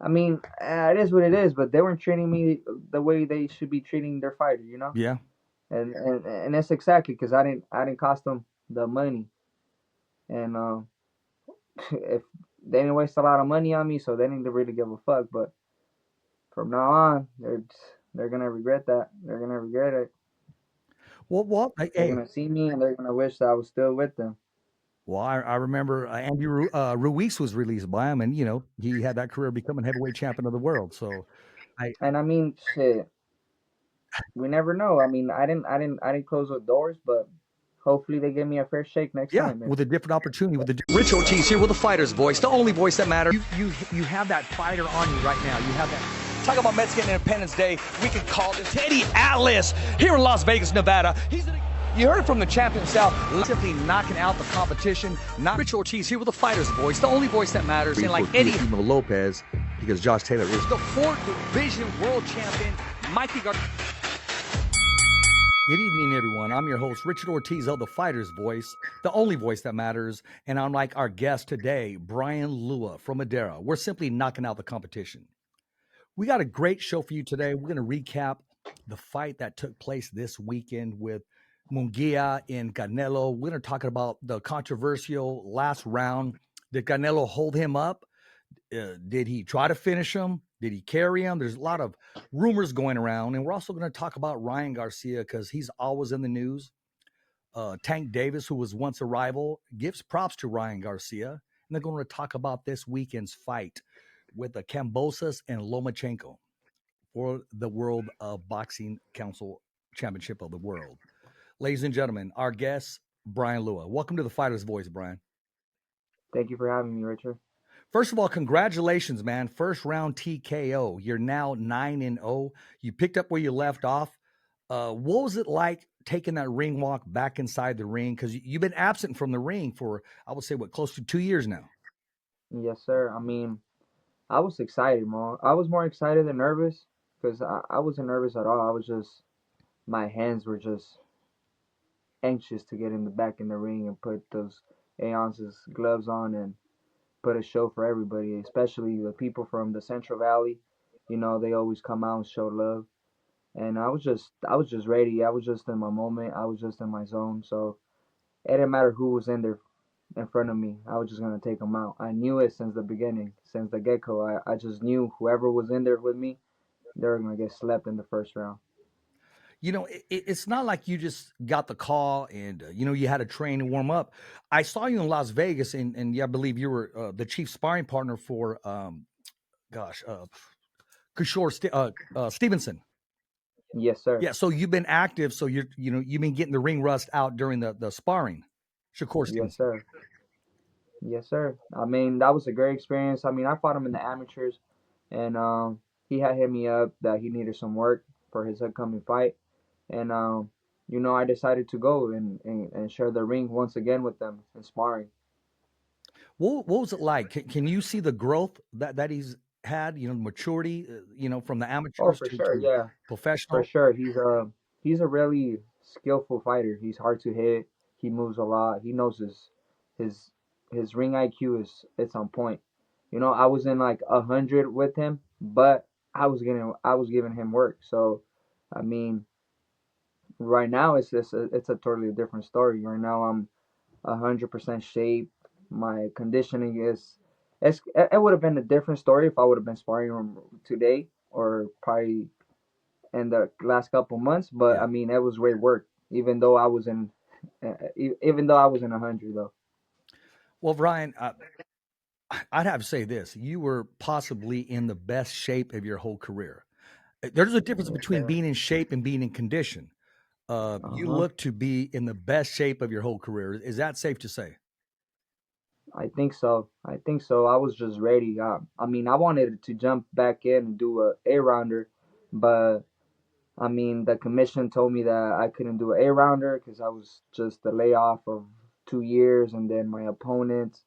I mean, it is what it is. But they weren't treating me the way they should be treating their fighter, you know. Yeah. And that's exactly because I didn't cost them the money, and if they didn't waste a lot of money on me, so they didn't really give a fuck. But from now on, they're gonna regret that. They're gonna regret it. Well, They're hey, gonna see me and they're gonna wish that I was still with them. well, I remember Andy Ruiz was released by him, and he had that career becoming heavyweight champion of the world. So, I And I mean, shit, we never know. I mean, I didn't close the doors, but hopefully they give me a fair shake next yeah, time. And with a different opportunity, with the Rich Ortiz here with the fighter's voice, the only voice that matters. You have that fighter on you right now. You have that. Talk about Mexican Independence Day. We could call this Teddy Atlas here in Las Vegas, Nevada. You heard it from the champion himself, simply knocking out the competition. Not Rich Ortiz here with the fighter's voice, the only voice that matters. And like Eddie Lopez, because Josh Taylor is the 4th division world champion, Mikey Garcia. Good evening, everyone. I'm your host, Richard Ortiz of the Fighter's Voice, the only voice that matters. And I'm like our guest today, Bryan Lua from Madera. We're simply knocking out the competition. We got a great show for you today. We're going to recap the fight that took place this weekend with Munguia in Canelo. We're going to talk about the controversial last round. Did Canelo hold him up? Did he try to finish him? Did he carry him? There's a lot of rumors going around. And we're also going to talk about Ryan Garcia because he's always in the news. Tank Davis, who was once a rival, gives props to Ryan Garcia. And they're going to talk about this weekend's fight with the Kambosos and Lomachenko for the World Boxing Council Championship of the World. Ladies and gentlemen, our guest, Bryan Lua. Welcome to the Fighter's Voice, Bryan. thank you for having me, Richard. First of all, congratulations, man. First round TKO. You're now 9-0. You picked up where you left off. What was it like taking that ring walk back inside the ring? Because you've been absent from the ring for, I would say, close to 2 years now. Yes, sir. I mean, I was excited, man. I was more excited than nervous because I wasn't nervous at all. I was just my hands were just anxious to get in the back in the ring and put those 8 ounces gloves on and put a show for everybody, especially the people from the Central Valley. You know, they always come out and show love. And I was just ready. I was just in my moment. I was just in my zone. So it didn't matter who was in there in front of me. I was just gonna take them out. I knew it since the beginning, since the get go. I just knew whoever was in there with me, they were gonna get slept in the first round. It's not like you just got the call and you had to train and warm up. I saw you in Las Vegas, and yeah, I believe you were the chief sparring partner for gosh, Kishore Stevenson. Yes, sir. Yeah, so you've been active, so you've been getting the ring rust out during the sparring. Shakur Yes, Stevenson. sir. Yes, sir. I mean, that was a great experience. I mean, I fought him in the amateurs, and he had hit me up that he needed some work for his upcoming fight, and I decided to go and share the ring once again with them in sparring. What was it like? Can you see the growth that he's had? Maturity. From the Oh, amateurs for to sure, yeah, for professional. sure. He's a really skillful fighter. He's hard to hit. He moves a lot. He knows his his ring IQ is it's on point. You know, I was in like 100 with him, but I was giving him work. So, I mean, right now it's a totally different story. Right now I'm 100% shape. My conditioning it would have been a different story if I would have been sparring him today or probably in the last couple months. But Yeah. I mean, it was great work, even though I was in 100 though. Well, Ryan, I'd have to say this: you were possibly in the best shape of your whole career. There's a difference Yes, between sir. being in shape and being in condition. Uh You huh. look to be in the best shape of your whole career. Is that safe to say? I think so. I think so. I was just ready. I mean, I wanted to jump back in and do a rounder, but I mean, the commission told me that I couldn't do an A-rounder because I was just a layoff of 2 years, and then my opponents.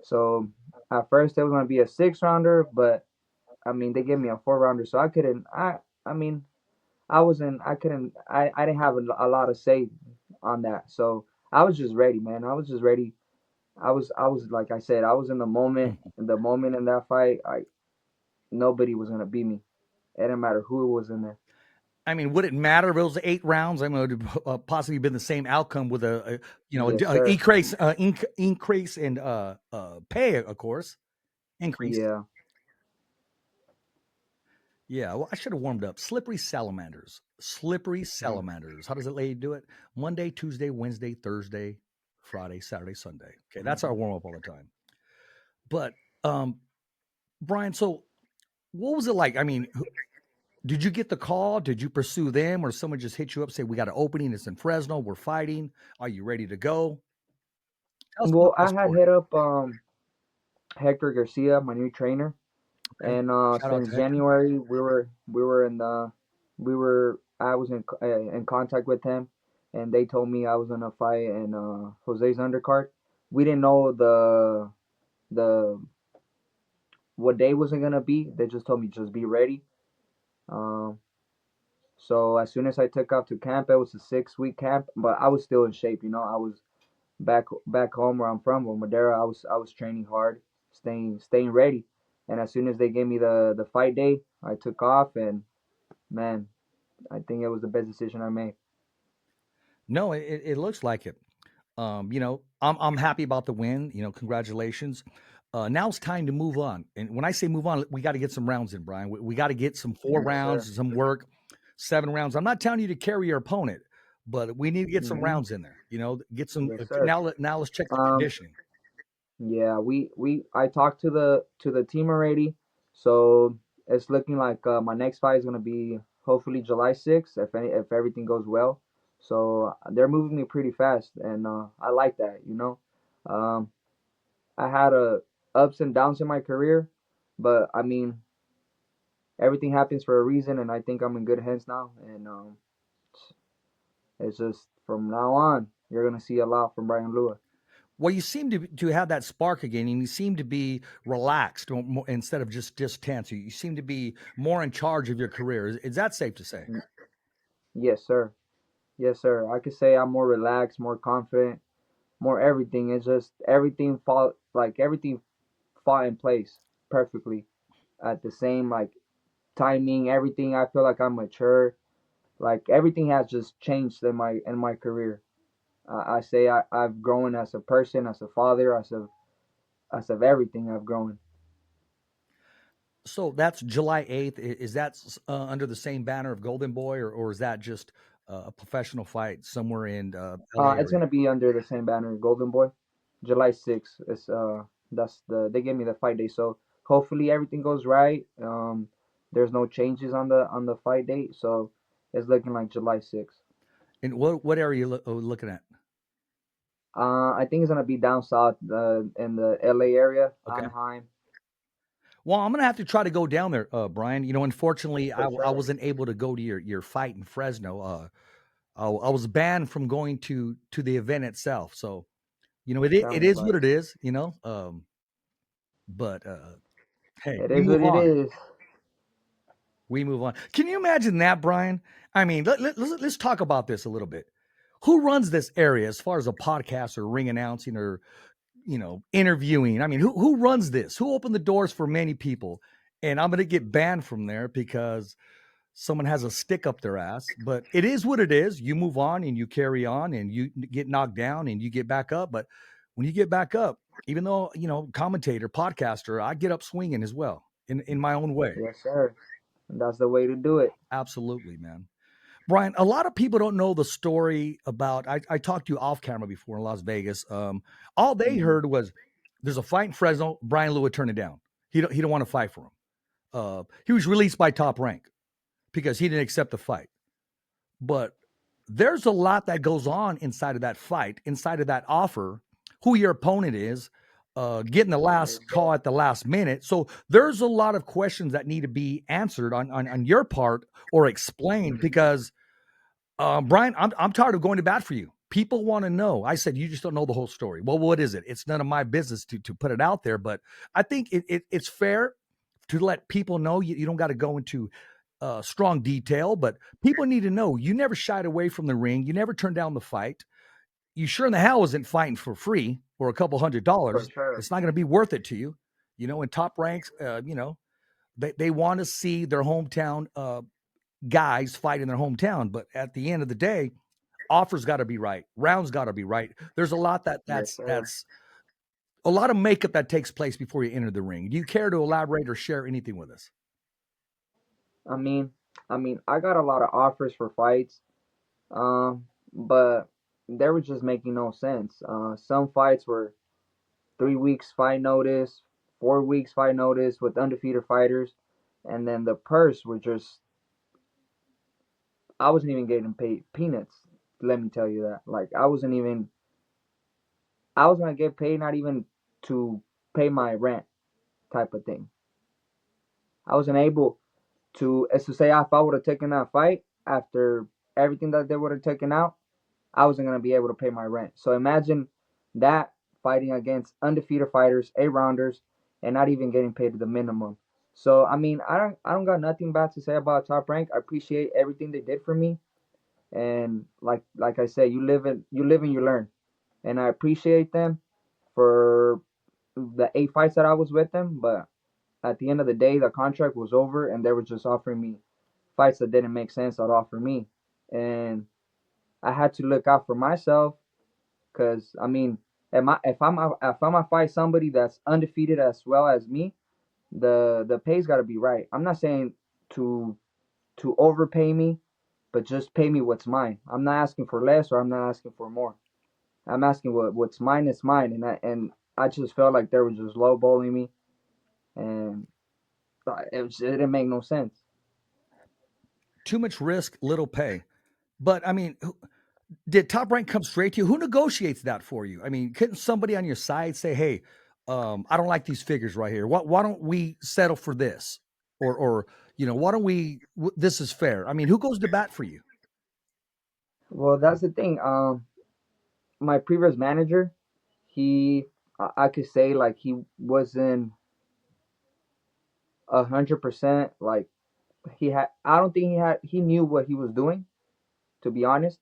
So at first it was gonna be a 6 rounder, but I mean they gave me a 4 rounder, so I couldn't. I mean I wasn't. I couldn't. I didn't have a lot of say on that. So I was just ready, man. I was just ready. I was like I said, I was in the moment. In the moment in that fight, nobody was gonna beat me. It didn't matter who was in there. I mean, would it matter if it was 8 rounds? I mean, it would have possibly been the same outcome with Yes, sir. increase in pay, of course, increase. Yeah. Yeah, well, I should have warmed up. Slippery salamanders. Slippery Mm. salamanders. How does that lady do it? Monday, Tuesday, Wednesday, Thursday, Friday, Saturday, Sunday. Okay, that's our Mhm. warm up all the time. But Bryan, so what was it like? I mean, did you get the call? Did you pursue them, or someone just hit you up, say, "We got an opening. It's in Fresno. We're fighting. Are you ready to go?" Tell us about Well, that I had story. hit up Hector Garcia, my new trainer, Okay, and shout out to since Hector. January we were in the we were I was in contact with him, and they told me I was gonna fight in Jose's undercard. We didn't know the what day was it gonna be. They just told me just be ready. Um, so as soon as I took off to camp, it was a 6 week camp, but I was still in shape. I was back home where I'm from, with Madera. I was training hard, staying ready. And as soon as they gave me the fight day, I took off, and man, I think it was the best decision I made. No, it looks like it. I'm happy about the win. Congratulations. Now it's time to move on. And when I say move on, we got to get some rounds in, Bryan. We got to get some four Yes, sir. rounds, some work, 7 rounds. I'm not telling you to carry your opponent, but we need to get some Hmm. rounds in there. Get some. Yes, sir. Now let's check the Um, conditioning. yeah, I talked to the team already, so it's looking like my next fight is gonna be hopefully July 6th, if everything goes well. So they're moving me pretty fast, and I like that. Um, I had ups and downs in my career, but I mean everything happens for a reason, and I think I'm in good hands now. And it's just from now on, you're gonna see a lot from Bryan Lua. Well, you seem to have that spark again, and you seem to be relaxed instead of just tense. You seem to be more in charge of your career. Is that safe to say? Yes, sir. Yes, sir. I could say I'm more relaxed, more confident, more everything. It's just everything fall in place perfectly at the same timing. Everything. I feel like I'm mature. Like everything has just changed in my career. I say I've grown as a person, as a father, as of everything I've grown. So that's July 8th. Is that under the same banner of Golden Boy, or is that just a professional fight somewhere in LA It's area? gonna be under the same banner, Golden Boy, July 6th. They gave me the fight day, so hopefully everything goes right. There's no changes on the fight date, so it's looking like July 6th. And what area you looking at? I think it's gonna be down south, in the LA area, Okay. Anaheim, Well, I'm gonna have to try to go down there, Bryan. Unfortunately, for I sure. wasn't able to go to your fight in Fresno. I was banned from going to the event itself. So Tell it me is about what it. it is. But hey, It we is move what it on. is. We move on. Can you imagine that, Bryan? I mean, let's talk about this a little bit. Who runs this area as far as a podcast or ring announcing or interviewing? I mean, who runs this? Who opened the doors for many people? And I'm going to get banned from there because someone has a stick up their ass. But it is what it is. You move on and you carry on and you get knocked down and you get back up. But when you get back up, even though commentator, podcaster, I get up swinging as well in my own way. Yes, sir. And that's the way to do it. Absolutely, man. Bryan, a lot of people don't know the story about. I talked to you off camera before in Las Vegas. All they Hmm. heard was there's a fight in Fresno. Bryan Lua turned it down. He don't want to fight for him. He was released by Top Rank because he didn't accept the fight. But there's a lot that goes on inside of that fight, inside of that offer, who your opponent is, getting the Yes, last sir. call at the last minute. So there's a lot of questions that need to be answered on your part or explained because Bryan, I'm tired of going to bat for you. People want to know. I said you just don't know the whole story. Well, what is it? It's none of my business to put it out there, but I think it's fair to let people know. You don't got to go into strong detail, but people need to know you never shied away from the ring. You never turned down the fight. You sure in the hell isn't fighting for free or a couple For $100. sure. It's not going to be worth it to you. In top ranks, They want to see their hometown guys fight in their hometown. But at the end of the day, offers got to be right, rounds got to be right. There's a lot Yes, sir. that's a lot of makeup that takes place before you enter the ring. Do you care to elaborate or share anything with us? I mean, I got a lot of offers for fights, but they were just making no sense. Some fights were 3 weeks fight notice, 4 weeks fight notice with undefeated fighters, and then the purse were just I wasn't even getting paid peanuts. Let me tell you that. Like I was gonna get paid not even to pay my rent type of thing. I wasn't able to, as to say, if I would have taken that fight after everything that they would have taken out, I wasn't gonna be able to pay my rent. So imagine that fighting against undefeated fighters, 8 rounders, and not even getting paid the minimum. So I mean, I don't got nothing bad to say about Top Rank. I appreciate everything they did for me, and like I said, you live and you learn, and I appreciate them for the 8 fights that I was with them. But at the end of the day, the contract was over, and they were just offering me fights that didn't make sense at all for me, and I had to look out for myself. Cause I mean, if I'm gonna fight somebody that's undefeated as well as me, the pay's got to be right. I'm not saying to overpay me, but just pay me what's mine. I'm not asking for less or I'm not asking for more. I'm asking what's mine is mine, and I just felt like they were just lowballing me, and it didn't make no sense. Too much risk, little pay. But I mean, did Top Rank come straight to you? Who negotiates that for you? I mean, couldn't somebody on your side say, "Hey, I don't like these figures right here. Why don't we settle for this?" Or why don't we? This is fair. I mean, who goes to bat for you? Well, that's the thing. My previous manager, he, I could say like he wasn't 100% like he had. I don't think he knew what he was doing, to be honest.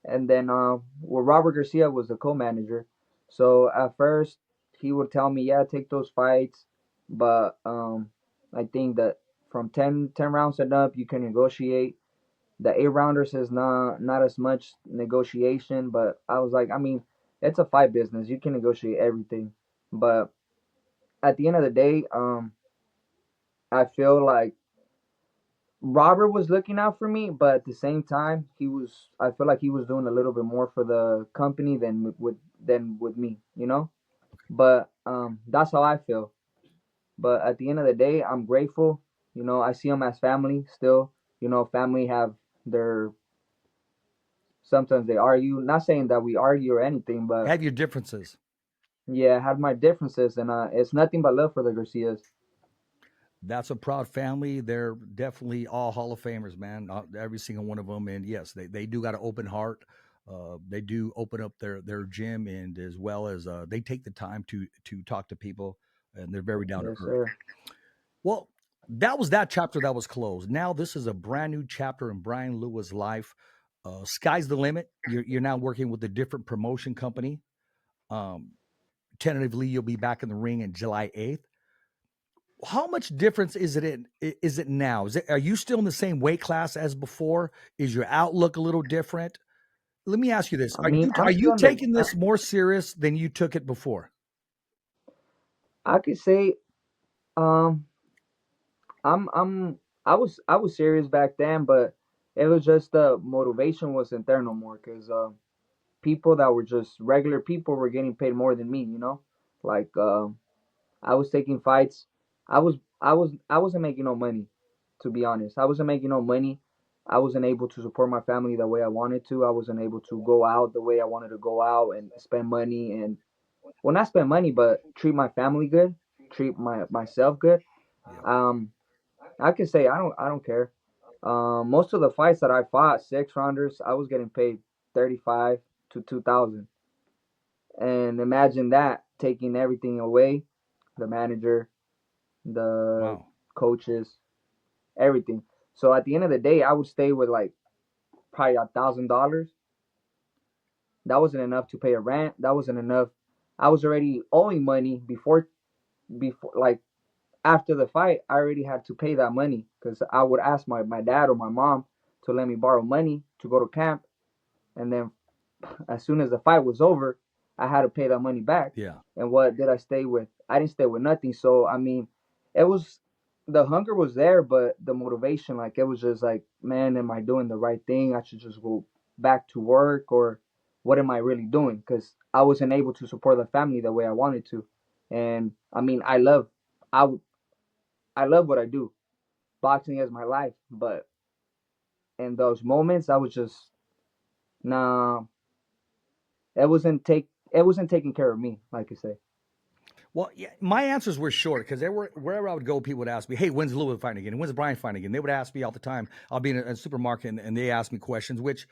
And then well, Robert Garcia was the co-manager. So at first he would tell me, yeah, take those fights, but I think that from 10 rounds and up, you can negotiate. The 8 rounders is not as much negotiation, but I was like, I mean, it's a fight business. You can negotiate everything, but at the end of the day, I feel like Robert was looking out for me, but at the same time, he was. I feel like he was doing a little bit more for the company than with me, you know. But that's how I feel. But at the end of the day, I'm grateful. You know, I see them as family still. You know, family have their sometimes they argue. Not saying that we argue or anything, but Have your differences. yeah, I have my differences, and it's nothing but love for the Garcias. That's a proud family. They're definitely all Hall of Famers, man. Every single one of them. And yes, they do got an open heart. They do open up their gym, and as well as they take the time to talk to people, and they're very down to Yes, earth. sir. Well, that was that chapter that was closed. Now this is a brand new chapter in Bryan Lua's life. Sky's the limit. You're now working with a different promotion company. Um, Tentatively, you'll be back in the ring in July 8th. How much difference is it now? Are you still in the same weight class as before? Is your outlook a little different? Let me ask you this: I mean, are I'm you still in the. taking this more serious than you took it before? I could say, um, I was serious back then, but it was just the motivation wasn't there no more because people that were just regular people were getting paid more than me. You know, like I was taking fights. I wasn't making no money, to be honest. I wasn't making no money. I wasn't able to support my family the way I wanted to. I wasn't able to go out the way I wanted to go out and spend money and well, not spend money, but treat my family good, treat myself good. Yeah. Um, I can say I don't care. Most of the fights that I fought, 6 rounders, I was getting paid 35 to 2,000. And imagine that taking everything away, the manager, the Wow. coaches, everything. So at the end of the day, I would stay with like probably $1,000. That wasn't enough to pay a rent. That wasn't enough. I was already owing money before like after the fight, I already had to pay that money because I would ask my dad or my mom to let me borrow money to go to camp, and then as soon as the fight was over, I had to pay that money back. Yeah. And what did I stay with? I didn't stay with nothing. So I mean, it was the hunger was there, but the motivation, like it was just like, man, am I doing the right thing? I should just go back to work, or what am I really doing? Because I wasn't able to support the family the way I wanted to. And I mean, I I love what I do. Boxing is my life, but in those moments, I was just nah. It wasn't taking care of me, like I say. Well, yeah, my answers were short because wherever I would go, people would ask me, "Hey, when's Louis fighting again? When's Bryan fighting again?" They would ask me all the time. I'll be in a supermarket and they ask me questions, which,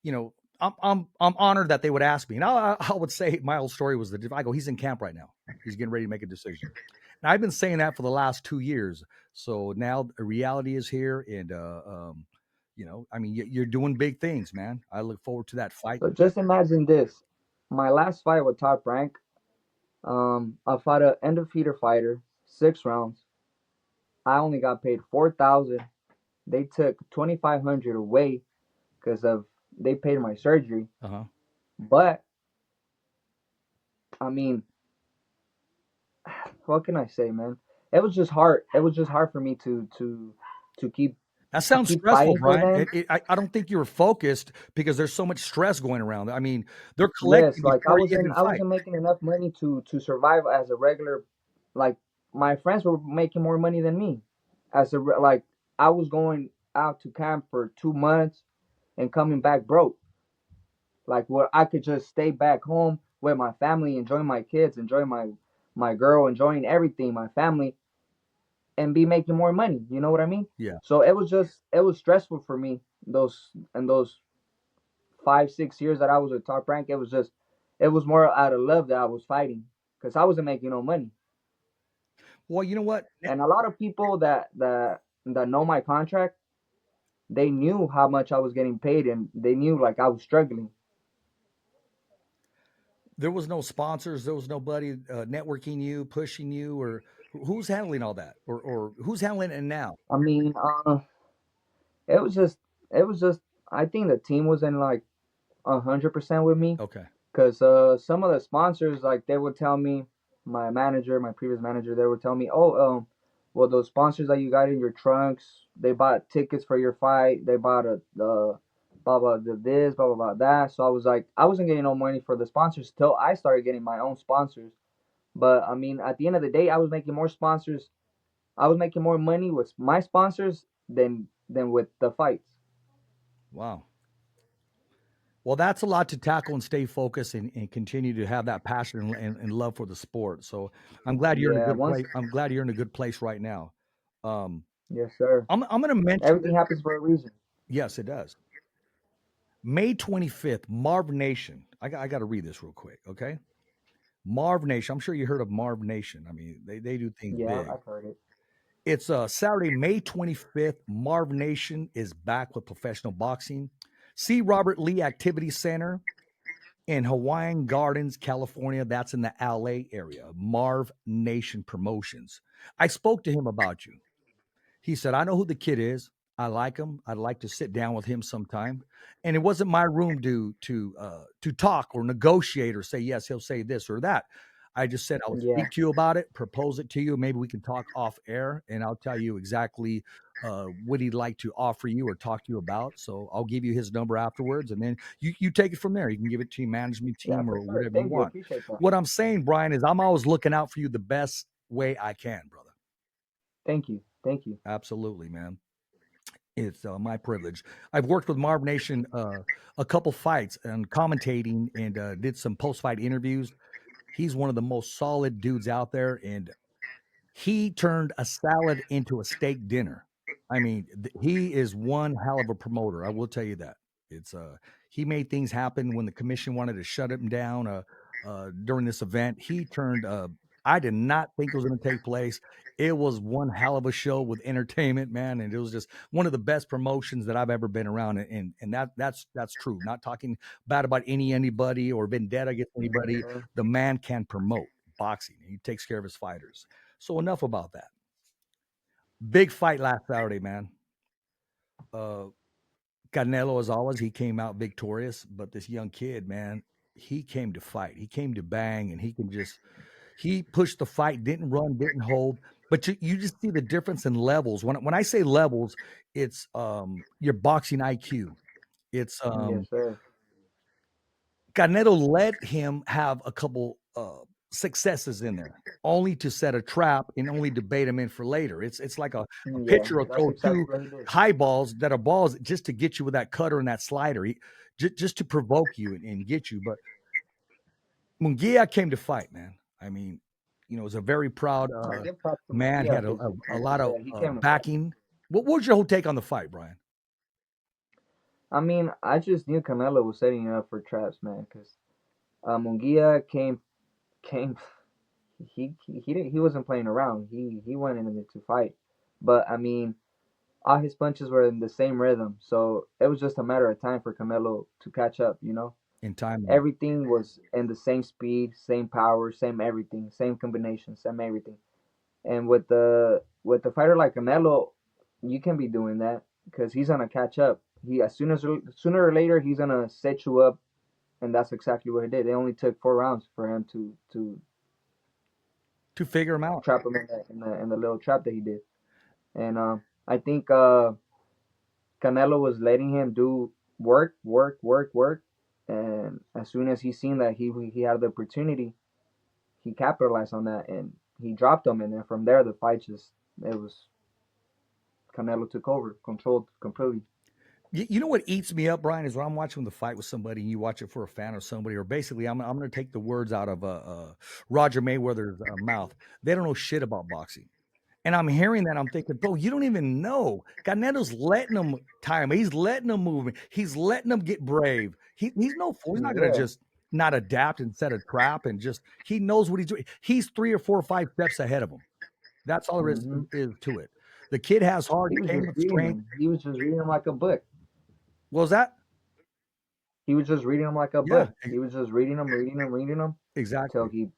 you know, I'm honored that they would ask me. And I would say my whole story was that I go, he's in camp right now. He's getting ready to make a decision. And I've been saying that for the last 2 years. So now the reality is here, and I mean, you're doing big things, man. I look forward to that fight. So just imagine this: my last fight with Top Rank, I fought a undefeated fighter, 6 rounds. I only got paid 4,000. They took 2,500 away because of they paid my surgery. Uh huh. But I mean, what can I say, man? It was just hard. It was just hard for me to keep That sounds stressful, fighting for Bryan. them. I don't think you were focused because there's so much stress going around. I mean, they're Yes, collecting like before you even I fight. wasn't making enough money to survive as a regular. Like my friends were making more money than me. Like I was going out to camp for 2 months and coming back broke. Like where I could just stay back home with my family, enjoying my kids, enjoying my girl, enjoying everything, my family, and be making more money. You know what I mean? Yeah. So it was stressful for me those 5 6 years that I was at Top Rank. It was more out of love that I was fighting because I wasn't making no money. Well, you know what? And a lot of people that know my contract, they knew how much I was getting paid, and they knew like I was struggling. There was no sponsors. There was nobody networking you, pushing you, or who's handling all that, or who's handling it now? I mean, it was just it was just I think the team was in like 100% with me. Okay. Because some of the sponsors, like they would tell me, my manager, my previous manager, they would tell me, oh, well, those sponsors that you got in your trunks, they bought tickets for your fight, they bought the blah blah the this, blah blah blah that. So I was like, I wasn't getting no money for the sponsors till I started getting my own sponsors. But I mean, at the end of the day, I was making more sponsors. I was making more money with my sponsors than with the fights. Wow. Well, that's a lot to tackle and stay focused and continue to have that passion and love for the sport. So I'm glad you're in a Yeah, good once, place. I'm glad you're in a good place right now. Um, yes, sir. I'm going to mention Everything that. happens for a reason. Yes, it does. May 25th, Marv Nation. I got to read this real quick. Okay. Marv Nation. I'm sure you heard of Marv Nation. I mean, they do things Yeah, big. I've heard it. It's Saturday, May 25th. Marv Nation is back with professional boxing. See Robert Lee Activity Center in Hawaiian Gardens, California. That's in the LA area. Marv Nation Promotions. I spoke to him about you. He said, I know who the kid is. I like him. I'd like to sit down with him sometime. And it wasn't my room to talk or negotiate or say yes, he'll say this or that. I just said I would Yeah. speak to you about it, propose it to you. Maybe we can talk off air, and I'll tell you exactly what he'd like to offer you or talk to you about. So I'll give you his number afterwards, and then you take it from there. You can give it to your management Yeah, team for or sure. whatever you Thank you. want. Appreciate that. What I'm saying, Bryan, is I'm always looking out for you the best way I can, brother. Thank you. Thank you. Absolutely, man. It's my privilege. I've worked with Marv Nation a couple fights and commentating and did some post fight interviews. He's one of the most solid dudes out there, and he turned a salad into a steak dinner. I mean, he is one hell of a promoter. I will tell you that. It's he made things happen when the commission wanted to shut him down during this event. He turned. I did not think it was going to take place. It was one hell of a show with entertainment, man, and it was just one of the best promotions that I've ever been around. And that's true. Not talking bad about anybody or vendetta against Yes, anybody. sir. The man can promote boxing. He takes care of his fighters. So enough about that. Big fight last Saturday, man. Uh, Canelo, as always, he came out victorious, but this young kid, man, he came to fight. He came to bang, and he pushed the fight, didn't run, didn't hold. But you just see the difference in levels. When I say levels, it's your boxing IQ. It's Yes, sir. Canelo let him have a couple successes in there, only to set a trap and only to bait him in for later. It's like a Yeah, pitcher will that's throw exactly two what he did. high balls that are balls just to get you with that cutter and that slider, just to provoke you and get you. But Munguia came to fight, man. I mean, was a very proud I give props to man. He Munguia had because a lot of he came to fight. backing. What was your whole take on the fight, Brian? I mean, I just knew Canelo was setting it up for traps, man. Because Munguia came. He wasn't playing around. He went in to fight. But I mean, all his punches were in the same rhythm, so it was just a matter of time for Canelo to catch up. In time, Everything was in the same speed, same power, same everything, same combination, same everything. And with the fighter like Canelo, you can be doing that because he's gonna catch up. He as soon as sooner or later he's gonna set you up, and that's exactly what he did. It only took 4 rounds for him to to figure him out. trap him in the little trap that he did. And I think Canelo was letting him do work, work, work, work, and as soon as he seen that he had the opportunity, he capitalized on that and he dropped him. And then from there, the fight just it was Canelo took over, controlled completely. You know what eats me up, Brian, is when I'm watching the fight with somebody and you watch it for a fan or somebody, or basically I'm going to take the words out of Roger Mayweather's mouth. They don't know shit about boxing. And I'm hearing that, I'm thinking, bro, you don't even know. Canelo's letting him time. He's letting him move. He's letting him get brave. He's no fool. He's not going to Yeah. just not adapt and set a trap and just, he knows what he's doing. He's 3 or 4 or 5 steps ahead of him. That's all there Hmm. is to it. The kid has heart. He He was came just with reading strength. him. He was just reading him like a book. What was that? He was just reading him like a Yeah, book. He was just reading him, reading him, reading him till exactly. he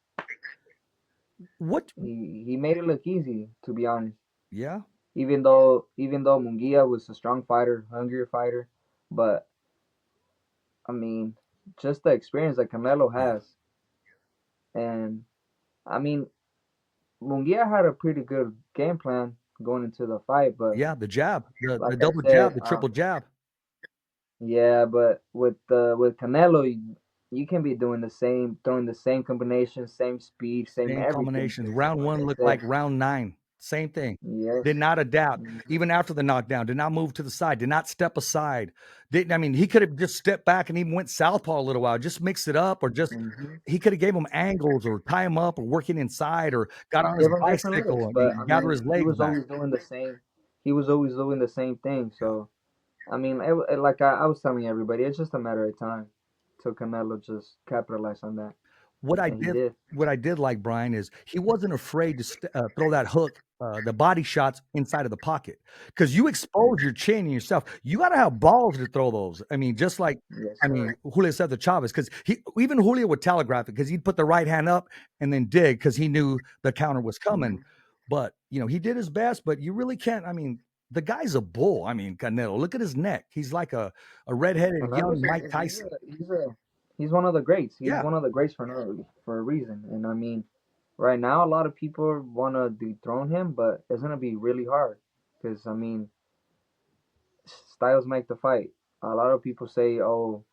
What? he made it look easy. To be honest, Yeah, even though Munguia was a strong fighter, hungrier fighter, but I mean, just the experience that Canelo yeah, has, and I mean, Munguia had a pretty good game plan going into the fight, but yeah. The jab, the like I double jab, said, the triple jab. yeah, but with Canelo, you can be doing the same, throwing the same combination, same speed, same Same everything. combinations. Because Round like one I looked said, like round nine. Same thing. yes, Did not adapt. hmm Even after the knockdown, did not move to the side, did not step aside. Didn't, I mean, he could have just stepped back and even went southpaw a little while, just mix it up, or just hmm he could have gave him angles or tie him up or working inside or got on his give him different looks, bicycle but I and gather mean, his legs back. he was always doing the same thing. Yeah. So I mean, like I was telling everybody, it's just a matter of time till Canelo just capitalize on that, What I and he did did. what I did like, Brian, is he wasn't afraid to throw that hook, the body shots inside of the pocket, because you expose your chin and yourself. You got to have balls to throw those. I mean, just like, Yes, I sir. mean, Julio said the Chavez, because he even Julio would telegraph it because he'd put the right hand up and then dig because he knew the counter was coming. Hmm. But he did his best. But you really can't. I mean, the guy's a bull. I mean, Canelo. Look at his neck. He's like a redheaded young Canelo's Mike he's Tyson. a he's a he's one of the greats. He's Yeah, one of the greats for a reason. And I mean, right now a lot of people want to dethrone him, but it's gonna be really hard because I mean, styles make the fight. A lot of people say, "Oh,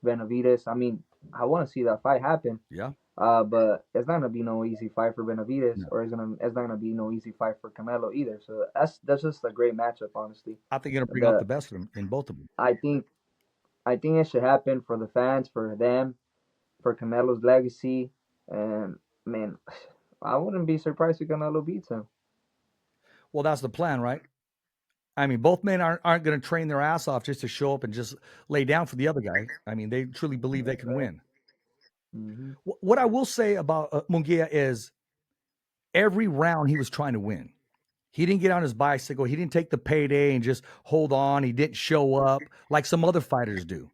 Benavides." I mean, I want to see that fight happen. yeah. But it's not gonna be no easy fight for Benavides, No. or it's not gonna be no easy fight for Canelo either. So that's just a great matchup, honestly. I think you're gonna bring out the The best of them in both of them. I think I think it should happen for the fans, for them, for Canelo's legacy, and man, I wouldn't be surprised if Canelo beats him. Well, that's the plan, right? I mean, both men aren't going to train their ass off just to show up and just lay down for the other guy. I mean, they truly believe they That's can right. win. Hmm. What I will say about Munguia is every round he was trying to win. He didn't get on his bicycle. He didn't take the payday and just hold on. He didn't show up like some other fighters do.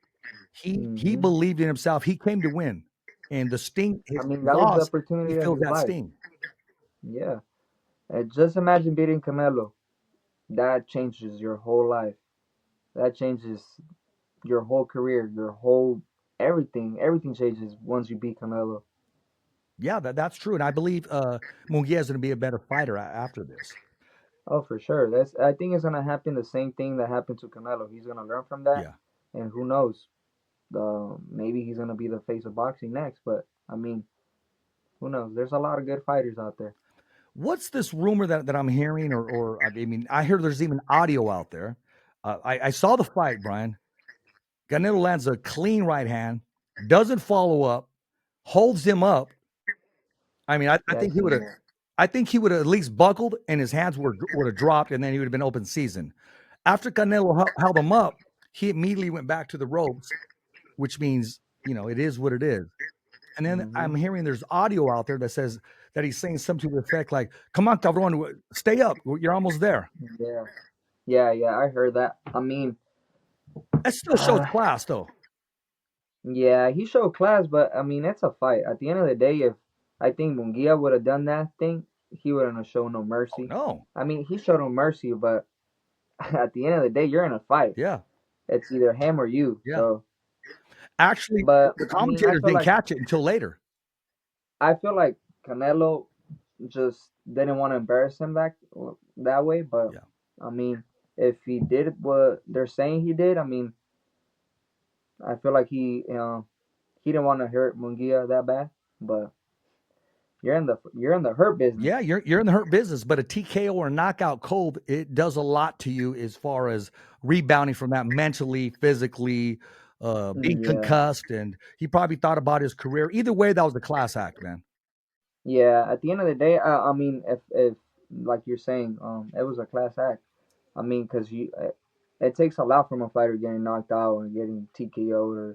He Hmm. believed in himself. He came to win, and the sting, I mean, his that was the loss, he opportunity of feels his that life. sting. Yeah. Just imagine beating Canelo. that changes your whole life. That changes your whole career, your whole everything. Everything changes once you beat Canelo. Yeah, that's true, and I believe Munguia is going to be a better fighter after this. Oh, for sure. That's. I think it's gonna happen the same thing that happened to Canelo. He's gonna learn from that, Yeah. and who knows? Maybe he's gonna be the face of boxing next. But I mean, who knows? There's a lot of good fighters out there. What's this rumor that I'm hearing, or I mean, I hear there's even audio out there. I saw the fight, Brian. Canelo lands a clean right hand, doesn't follow up, holds him up. I mean, I Yeah, I think he seen would have. that. I think he would have at least buckled, and his hands would have dropped, and then he would have been open season. After Canelo held him up, he immediately went back to the ropes, which means it is what it is. And then Hmm. I'm hearing there's audio out there that says that he's saying something to the effect like, "Come on, cabron, stay up. You're almost there." Yeah, yeah. I heard that. I mean, That still shows uh, class, though. yeah, he showed class, but I mean, it's a fight. At the end of the day, if I think Munguia would have done that thing, he wouldn't have shown no Oh mercy. no, I mean, he showed no mercy, but at the end of the day, you're in a fight. yeah, It's either him or you. yeah. So, Actually, but the I mean, commentators didn't catch it until later. I feel like Canelo just didn't want to embarrass him that way. But Yeah, I mean, if he did what they're saying he did, I mean, I feel like he didn't want to hurt Munguia that bad. But you're in the hurt business. yeah. You're in the hurt business, but a TKO or knockout cold, it does a lot to you as far as rebounding from that mentally, physically, being Yeah, concussed, and he probably thought about his career. Either way, that was a class act, man. yeah. At the end of the day, I mean, if like you're saying, it was a class act. I mean, because it takes a lot from a fighter getting knocked out or getting TKO'd, or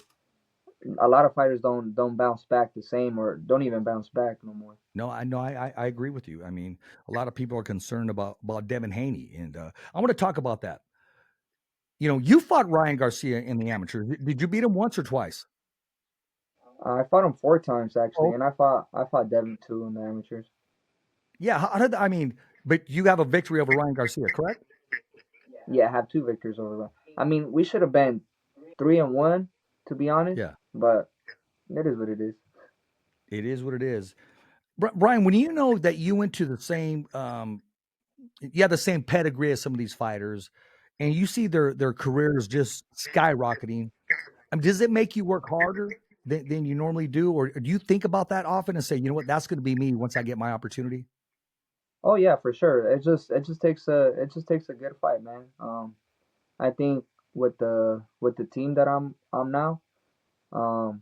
a lot of fighters don't bounce back the same or don't even bounce back no more. No, I know. I agree with you. I mean, a lot of people are concerned about Devin Haney, and I want to talk about that. You fought Ryan Garcia in the amateurs. Did you beat him once or twice? I fought him 4 times actually, Oh, and I fought Devin too in the amateurs. yeah. How did I mean? But you have a victory over Ryan Garcia, correct? Yeah, I have two victories over them. I mean, we should have been 3-1 to be honest, Yeah, but it is what it is. it is what it is. Brian, when you know that you went to the same, you have the same pedigree as some of these fighters, and you see their careers just skyrocketing. Does it make you work harder than you normally do, or do you think about that often and say, you know what, that's going to be me once I get my opportunity? Oh yeah, for sure. It just takes a good fight, man. I think with the team that I'm now, um,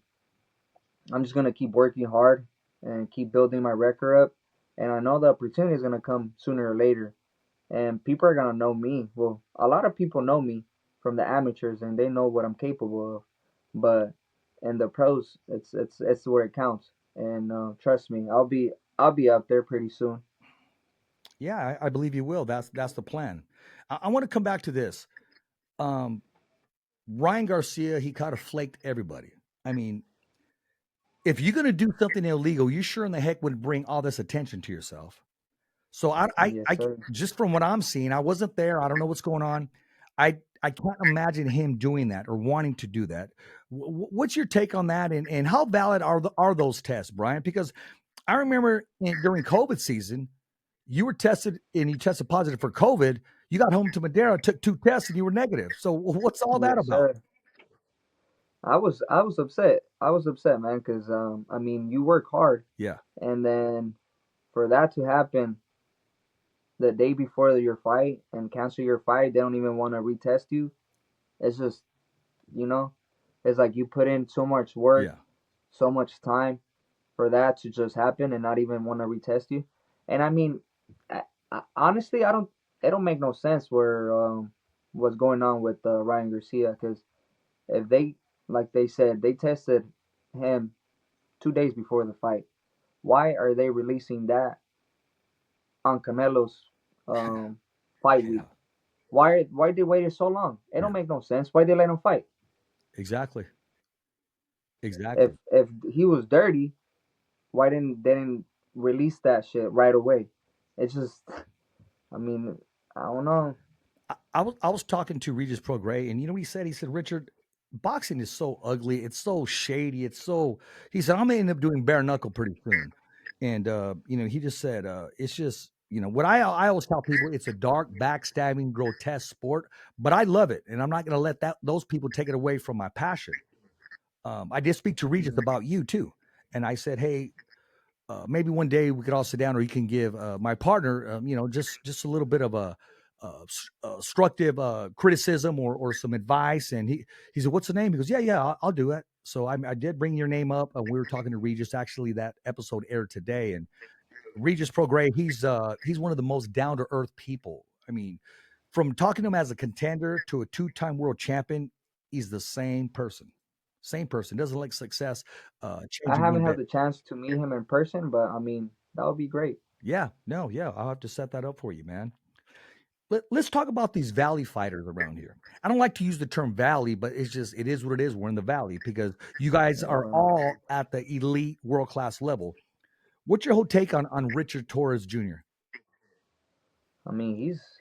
I'm just gonna keep working hard and keep building my record up. And I know the opportunity is gonna come sooner or later, and people are gonna know me. Well, a lot of people know me from the amateurs, and they know what I'm capable of. But in the pros, it's where it counts. And trust me, I'll be up there pretty soon. Yeah, I believe you will. That's the plan. I want to come back to this. Um, Ryan Garcia, he kind of flaked everybody. I mean, if you're going to do something illegal, you sure in the heck would bring all this attention to yourself. So Yes, sir. just from what I'm seeing, I wasn't there. I don't know what's going on. I can't imagine him doing that or wanting to do that. What's your take on that? And how valid are those tests, Brian? Because I remember during COVID season, you were tested and you tested positive for COVID. You got home to Madeira, took two tests, and you were negative. So what's all that Yes, about? sir. I was upset. I was upset, man, because I mean, you work hard, Yeah, and then for that to happen the day before your fight and cancel your fight, they don't even want to retest you. It's just, you know, it's like you put in so much work, yeah, so much time for that to just happen and not even want to retest you. And I mean, honestly, I don't. It don't make no sense what's going on with Ryan Garcia, because if they, like they said, they tested him 2 days before the fight. Why are they releasing that on Canelo's um, fight yeah, week? Why they waited so long? It don't yeah. make no sense. Why they let him fight? Exactly, If exactly. if he was dirty, why didn't they didn't release that shit right away? It's just, I mean, I don't know. I was talking to Regis Prograis, and you know what he said? He said, Richard, boxing is so ugly, it's so shady, it's so. He said, I'm gonna end up doing bare knuckle pretty soon, and you know, he just said, it's just. You know what I always tell people, it's a dark, backstabbing, grotesque sport, but I love it, and I'm not going to let that those people take it away from my passion. I did speak to Regis Mhm. about you too, and I said, hey, maybe one day we could all sit down, or you can give my partner, you know, just a little bit of a constructive criticism or some advice. And he said, "What's the name?" He goes, "Yeah, I'll do it." So I did bring your name up. We were talking to Regis. Actually, that episode aired today, and Regis Prograis, he's one of the most down to earth people. I mean, from talking to him as a contender to a two-time world champion, he's the same person. Same person. Doesn't like success I changing one haven't had bit. the chance to meet him in person, but I mean that would be great. Yeah, no, yeah, I'll have to set that up for you, man. Let's talk about these valley fighters around here. I don't like to use the term valley, but it's just it is what it is. We're in the valley because you guys are Well, all at the elite world class level. What's your whole take on Richard Torres Jr.? I mean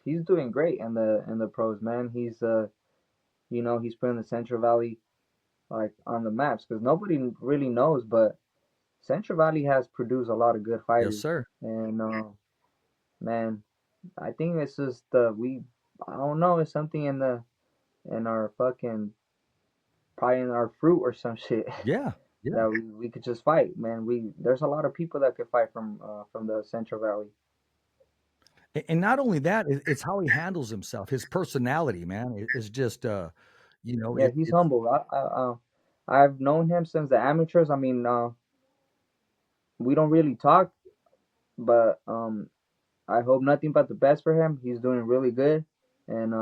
he's doing great in the pros, man. He's you know he's putting the Central Valley like on the maps because nobody really knows, but Central Valley has produced a lot of good Yes, fighters, sir. and man, I think it's just we I don't know, it's something in our fucking probably in our fruit or some shit Yeah, yeah. that we could just fight, man. There's a lot of people that could fight from the Central Valley. And not only that, it's how he handles himself. His personality, man, is just you know, Yeah, he's it's humble. I've known him since the amateurs. I mean, we don't really talk, but I hope nothing but the best for him. He's doing really good, and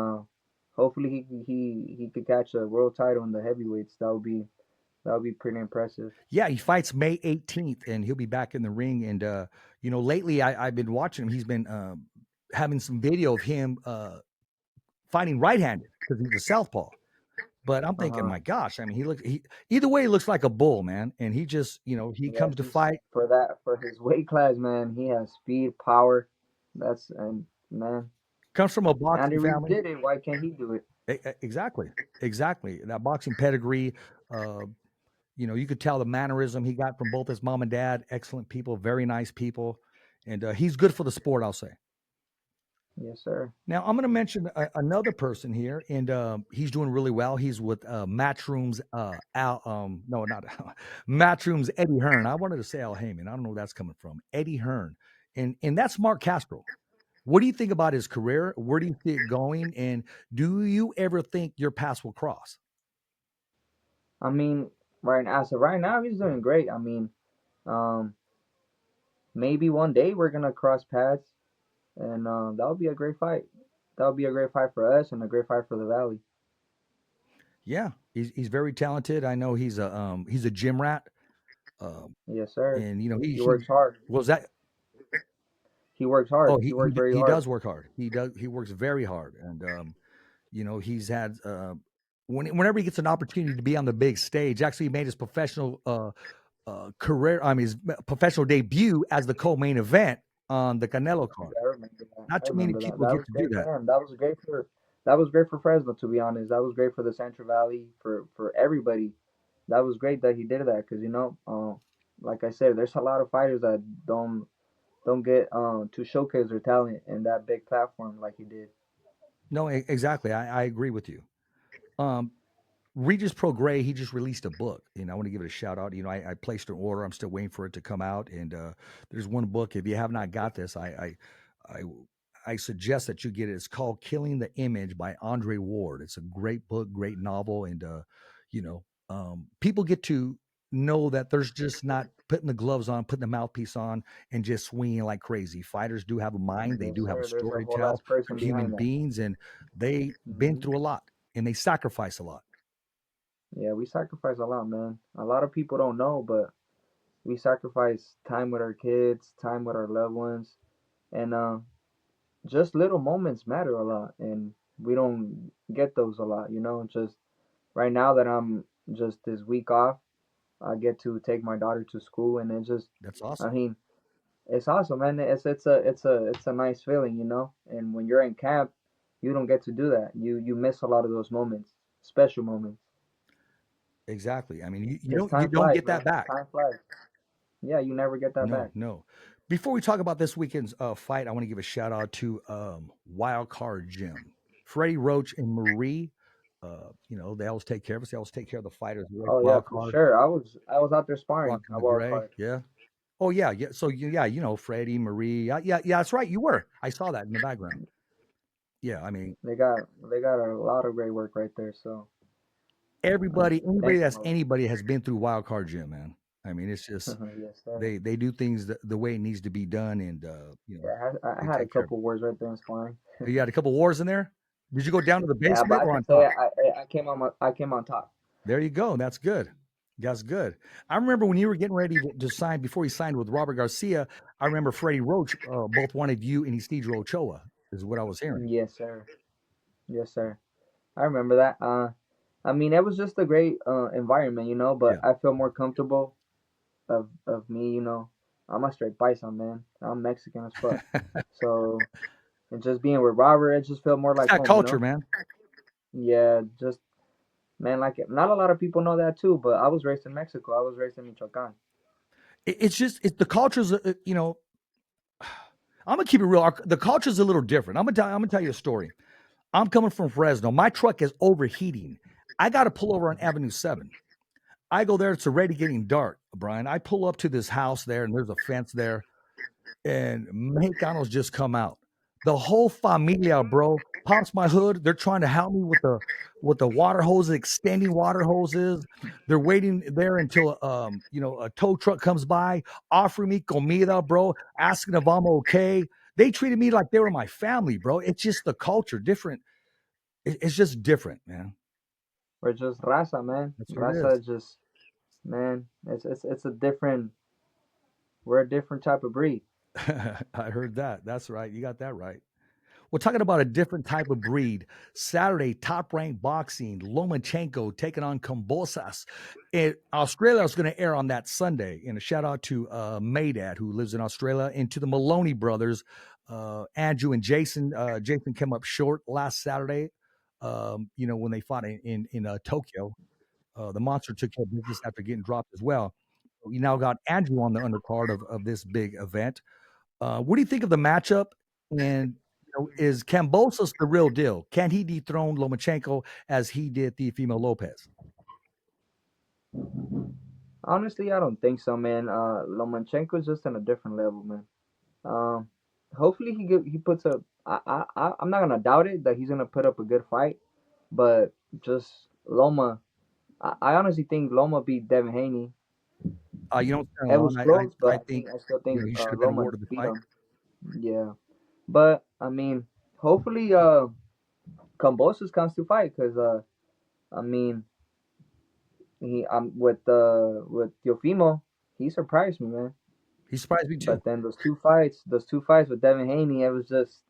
hopefully he could catch a world title in the heavyweights. That would be pretty impressive. yeah, he fights May 18th and he'll be back in the ring. And you know, lately I've been watching him. He's been having some video of him fighting right-handed because he's a southpaw. But I'm Uh thinking, huh. my gosh, I mean, he either way he looks like a bull, man. And he just, you know, he Yeah, comes to he's fight, for that for his weight class, man. He has speed, power. That's and man, comes from a boxing Andy Reid family. did it. Why can't he do it? Exactly, exactly. That boxing pedigree. Uh, you know, you could tell the mannerism he got from both his mom and dad. Excellent people, very nice people, and he's good for the sport. I'll say. Yes, sir. Now I'm going to mention another person here, and he's doing really well. He's with Matchroom's no, not Matchroom's Eddie Hearn. I wanted to say Al Heyman. I don't know where that's coming from. Eddie Hearn, and that's Mark Castro. What do you think about his career? Where do you see it going? And do you ever think your paths will cross? I mean, right now, he's doing great. I mean, um, maybe one day we're gonna cross paths, and that would be a great fight. That would be a great fight for us and a great fight for the Valley. Yeah, he's very talented. I know he's a gym rat, um, Yes, sir. and you know He he works hard. was that. He works Oh, hard. He works very he hard. does work hard. He works very hard, and you know, he's had whenever he gets an opportunity to be on the big stage. Actually, he made his professional career. I mean, his professional debut as the co-main event on the Canelo card. Yeah, I remember that. Not I too many remember that. people That get was to do great for that. him. That was great for Fresno. To be honest, that was great for the Central Valley for everybody. That was great that he did that because like I said, there's a lot of fighters that don't get to showcase their talent in that big platform like he did. No, exactly. I agree with you. Um, Regis Prograis, he just released a book, and I want to give it a shout out. You know, I placed an order. I'm still waiting for it to come out. And there's one book. If you have not got this, I, I suggest that you get it. It's called "Killing the Image" by Andre Ward. It's a great book, great novel, and you know, people get to know that there's just not putting the gloves on, putting the mouthpiece on, and just swinging like crazy. Fighters do have a mind. They Yes, do have a sir. There's a story to whole ass tell. person They're human behind that. beings, and they've been Hmm. through a lot, and they sacrifice a lot. Yeah, we sacrifice a lot, man. A lot of people don't know, but we sacrifice time with our kids, time with our loved ones, and just little moments matter a lot, and we don't get those a lot. Just right now that I'm just this week off, I get to take my daughter to school, and That's I awesome. mean, it's awesome, man. It's a nice feeling. And when you're in camp, You don't get to do that. You miss a lot of those moments, special moments. Exactly. I mean, Because you time don't flies, get that man. back. Time flies. Yeah, you never get that No, back. no. Before we talk about this weekend's fight, I want to give a shout out to Wild Card Gym, Freddie Roach and Marie. They always take care of us. They always take care of the fighters. Oh yeah, Wild for Card, sure. I was out there sparring rocking a the wild gray. card. Yeah. Oh yeah, yeah. So yeah, Freddie, Marie. Yeah. That's right. You were. I saw that in the background. Yeah. I mean, They got a lot of great work right there. So anybody thank them that's a lot. anybody has been through Wild Card Gym, man. I mean, it's just Yes, sir. they do things the way it needs to be done, and Yeah, I they had a take care of it. couple words right there in sparring. You had a couple wars in there. Did you go down to the Yeah, but basement I or can on tell you, top? I came on top. There you go. That's good. That's good. I remember when you were getting ready to sign before you signed with Robert Garcia. I remember Freddie Roach both wanted you and Estijo Ochoa, is what I was hearing. Yes, sir. Yes, sir. I remember that. I mean, it was just a great environment, but Yeah. I feel more comfortable of me, I'm a straight bison, man. I'm Mexican as fuck. So, and just being with Robert, it just felt more It's like that home. culture, man. Yeah, just man, like not a lot of people know that too, but I was raised in Mexico. I was raised in Michoacan. It's just the culture's I'm gonna keep it real. The culture's a little different. I'm gonna tell you a story. I'm coming from Fresno. My truck is overheating. I got to pull over on Avenue 7. I go there. It's already getting dark, Brian. I pull up to this house there, and there's a fence there, and Mexicanos just come out. The whole familia, bro, pops my hood. They're trying to help me with the water hoses, extending water hoses. They're waiting there until a tow truck comes by, offering me comida, bro, asking if I'm okay. They treated me like they were my family, bro. It's just the culture different. It's just different, man. We're just raza, man. That's what it Raza is. is just man. It's a different. We're a different type of breed. I heard that. That's right. You got that right. We're talking about a different type of breed. Saturday, top ranked boxing, Lomachenko taking on Combosas. Australia is going to air on that Sunday. And a shout out to Maydad, who lives in Australia, and to the Maloney brothers, Andrew and Jason. Jason came up short last Saturday, when they fought in Tokyo. The monster took care of business after getting dropped as well. We now got Andrew on the undercard of this big event. What do you think of the matchup? And is Kambosos the real deal? Can he dethrone Lomachenko as he did Teofimo Lopez? Honestly, I don't think so, man. Lomachenko's just on a different level, man. Um, hopefully he puts up. I'm not gonna doubt it that he's gonna put up a good fight, but just Loma. I honestly think Loma beat Devin Haney. You don't stand It was alone. close, but I think I still think he should have been Loma awarded the beat fight. him. Yeah, but I mean, hopefully Kambosos comes to fight because I mean with Teofimo, he surprised me, man. He surprised me too. But then those two fights with Devin Haney, it was just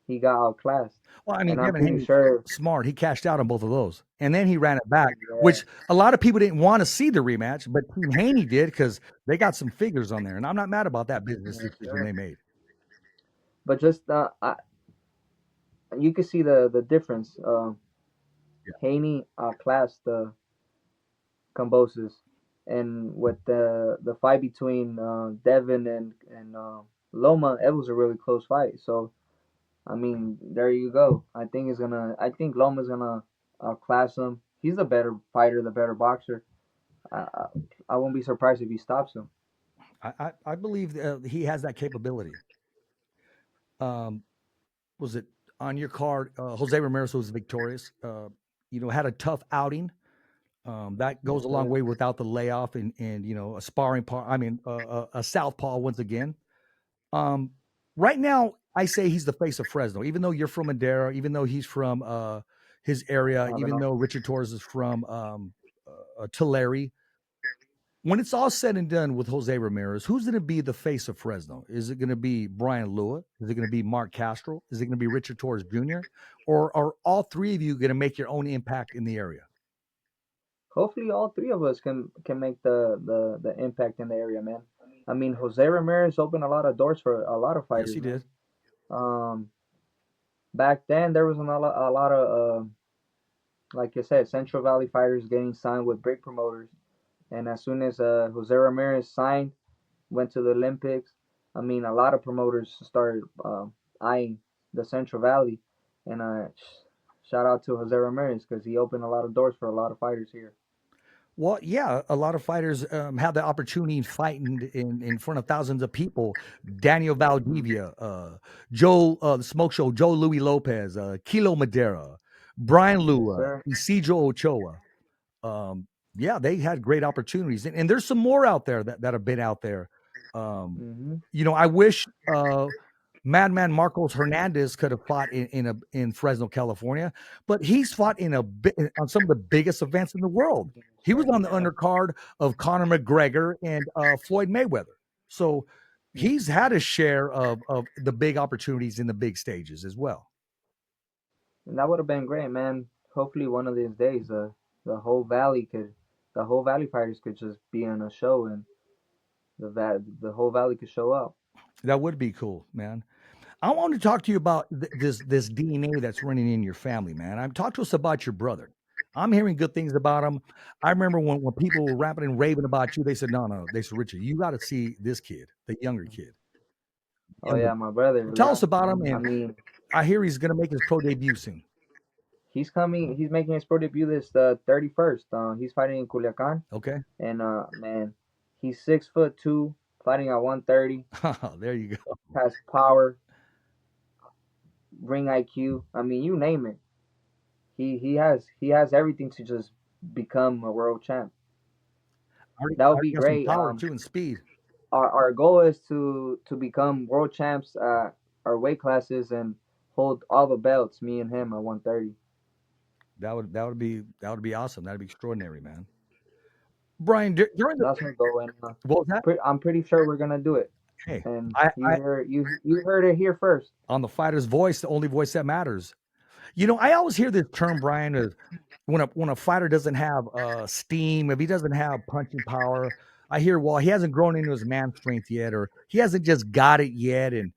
he got outclassed, Well, I mean, and I'm Devin pretty Haney sure. smart. He cashed out on both of those, and then he ran it back, Yeah, which a lot of people didn't want to see the rematch, but Team Haney did because they got some figures on there, and I'm not mad about that business yes, decision sir. they made. But just you can see the difference. Yeah, Haney outclassed the Cambosis, and with the fight between Devin and Loma, it was a really close fight. So I mean, there you go. I think Loma's gonna outclass him. He's the better fighter, the better boxer. I, I, I won't be surprised if he stops him. I believe he has that capability. Um, was it on your card? Jose Ramirez was victorious. Had a tough outing. That Yes, goes a long sir. way without the layoff and a sparring part. I mean, a southpaw once again. Um, right now, I say he's the face of Fresno. Even though you're from Madera, even though he's from his area, I don't even know. though Richard Torres is from Tulare, when it's all said and done with Jose Ramirez, who's going to be the face of Fresno? Is it going to be Brian Lua? Is it going to be Mark Castro? Is it going to be Richard Torres Jr.? Or are all three of you going to make your own impact in the area? Hopefully, all three of us can make the impact in the area, man. I mean, Jose Ramirez opened a lot of doors for a lot of Yes, fighters, he man. did. Um, back then there was a lot of like I said, Central Valley fighters getting signed with big promoters, and as soon as Jose Ramirez signed, went to the Olympics. I mean, a lot of promoters started eyeing the Central Valley, and shout out to Jose Ramirez because he opened a lot of doors for a lot of fighters here. Well, yeah, a lot of fighters have the opportunity fighting in front of thousands of people. Daniel Valdivia, Joe, the Smoke Show, Joe Louis Lopez, Kilo Madera, Brian Yes, Lua, sir. Isidro Ochoa. Um, yeah, they had great opportunities, and there's some more out there that have been out there. Um, Hmm. I wish Madman Marcos Hernandez could have fought in Fresno, California, but he's fought on some of the biggest events in the world. He was on the Yeah. undercard of Conor McGregor and Floyd Mayweather, so he's had a share of the big opportunities in the big stages as well. And that would have been great, man. Hopefully, one of these days, the whole valley the whole valley fighters could just be on a show, and the whole valley could show up. That would be cool, man. I want to talk to you about this DNA that's running in your family, man. Talk to us about your brother. I'm hearing good things about him. I remember when people were rapping and raving about you, they said, no, no. They said, Richard, you got to see this kid, the younger kid. Oh Younger. yeah, my brother. Tell Yeah, us about him. I And mean, I hear he's going to make his pro debut soon. he's coming. He's making his pro debut this 31st. He's fighting in Culiacan, Okay. and man, he's 6'2", fighting at 130. There you go. Has power, ring IQ. I mean, you name it. He has everything to just become a world champ. That would Already be got some great. power too and speed. Our goal is to become world champs at our weight classes and hold all the belts. Me and him at 130. That would be awesome. That'd be extraordinary, man. Brian, during the That's my goal, and what was that? I'm pretty sure we're gonna do it. Hey, And I you heard it here first. on the fighter's voice, the only voice that matters. I always hear this term, Brian, is when a fighter doesn't have steam, if he doesn't have punching power, I hear, well, he hasn't grown into his man strength yet, or he hasn't just got it yet. And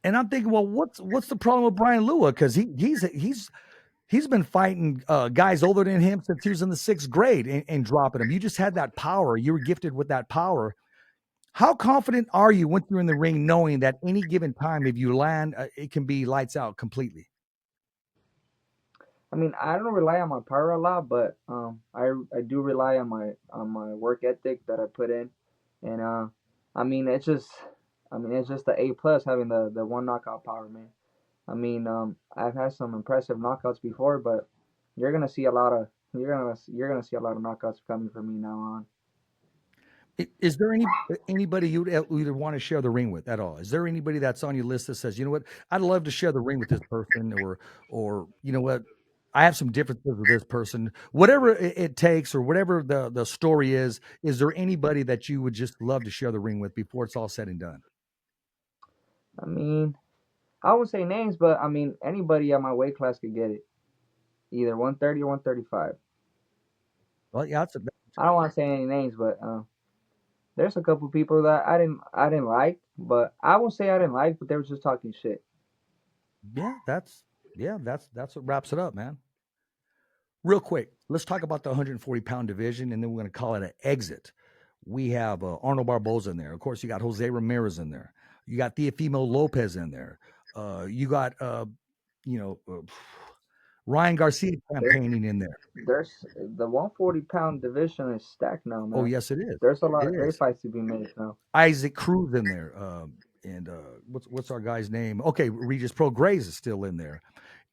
I'm thinking, well, what's the problem with Brian Lua? Because he's been fighting guys older than him since he was in the sixth grade and dropping him. You just had that power. You were gifted with that power. How confident are you once you're in the ring, knowing that any given time, if you land, it can be lights out completely? I mean, I don't rely on my power a lot, but I do rely on my work ethic that I put in, and I mean, it's just the A plus having the one knockout power, man. I mean, I've had some impressive knockouts before, but you're gonna see a lot of knockouts coming from me now on. Is there anybody you'd want to share the ring with at all? Is there anybody that's on your list that says, you know what, I'd love to share the ring with this person, or you know what, I have some differences with this person, whatever it takes, or whatever the story is. Is there anybody that you would just love to share the ring with before it's all said and done? I mean, I won't say names, but I mean anybody at my weight class could get it, either 130 or 135. Well, yeah, I don't want to say any names, but there's a couple people that I didn't like, but I won't say I didn't like, but they were just talking shit. yeah, that's what wraps it up, man. Real quick, let's talk about the 140-pound division, and then we're going to call it an exit. We have Arnold Barboza in there. Of course, you got Jose Ramirez in there. You got Teofimo Lopez in there. You got you know uh, Ryan Garcia There, campaigning in there. there's the 140-pound division is stacked now, Oh, man. yes, it is. There's a lot It of great is. fights to be made now. Isaac Cruz in there. And what's our guy's name? Okay, Regis Pro Grays is still in there.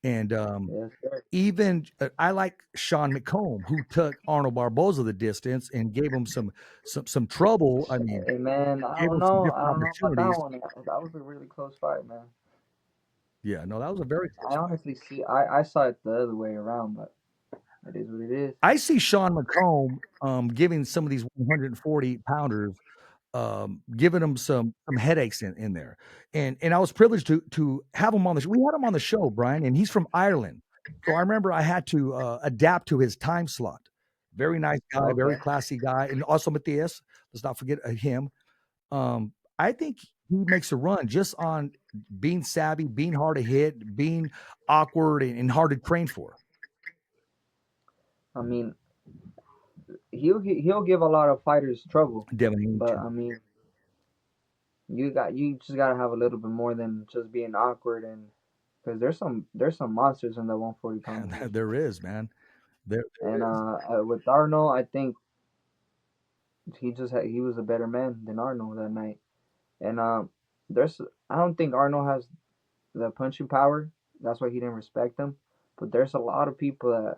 And Yes, sir. even I like Sean McComb, who took Arnold Barboza the distance and gave him some trouble. I mean, Hey, man, I gave don't him some know. I different don't know about that opportunities. one. That was a really close fight, man. Yeah, no, that was a very I close fight. honestly see. I saw it the other way around, but it is what it is. I see Sean McComb giving some of these 140 pounders, giving them some headaches in there. And I was privileged to have him on the show. We had him on the show, Brian, and he's from Ireland. So I remember I had to adapt to his time slot. Very nice guy, very Okay. classy guy, and also Matthias. Let's not forget him. I think he makes a run just on being savvy, being hard to hit, being awkward and hard to train for. I mean, he'll give a lot of fighters trouble, Devin, but I mean, you just gotta have a little bit more than just being awkward, and because there's some monsters in the 140-pound division, there is, man. There and is. with Arnold, I think he was a better man than Arnold that night, and there's I don't think Arnold has the punching power. That's why he didn't respect him. But there's a lot of people that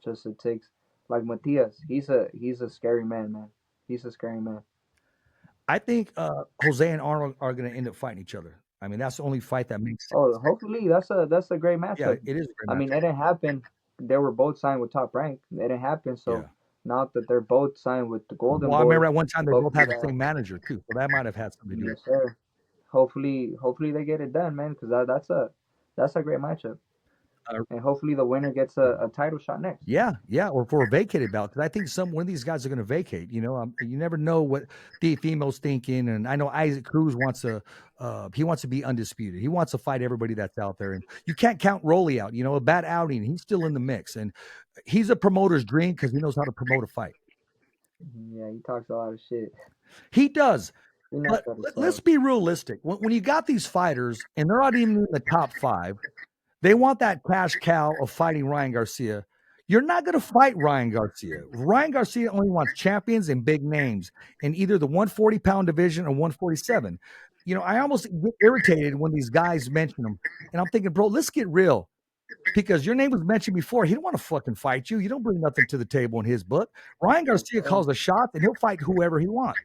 just it takes like Matias. He's a scary man, man. He's a scary man. I think Jose and Arnold are going to end up fighting each other. I mean, that's the only fight that makes Oh, sense. hopefully that's a great Yeah, matchup. it is a great I mean, matchup. it didn't happen. They were both signed with Top Rank. It didn't happen. So Yeah. now that they're both signed with the Golden Well, I remember Boy, at one time they both hopefully had the that same manager too, so that might have had something to do with yes it. sir. Hopefully they get it done, man. Because that's a great matchup. Uh, And hopefully the winner gets a title shot next. yeah, or for a vacated bout because I think one of these guys are going to vacate. You never know what the female's thinking, and I know Isaac Cruz wants to. He wants to be undisputed. He wants to fight everybody that's out there, and you can't count Rolly out. A bad outing, he's still in the mix, and he's a promoter's dream because he knows how to promote a fight. Yeah, he talks a lot of shit. He does. He knows But how to let's sell. be realistic. When you got these fighters and they're not even in the top 5, they want that cash cow of fighting Ryan Garcia. You're not going to fight Ryan Garcia. Ryan Garcia only wants champions and big names in either the 140-pound division or 147. I almost get irritated when these guys mention them. And I'm thinking, bro, let's get real. Because your name was mentioned before. He don't want to fucking fight you. You don't bring nothing to the table in his book. Ryan Yes, Garcia sir. calls the shots and he'll fight whoever he wants.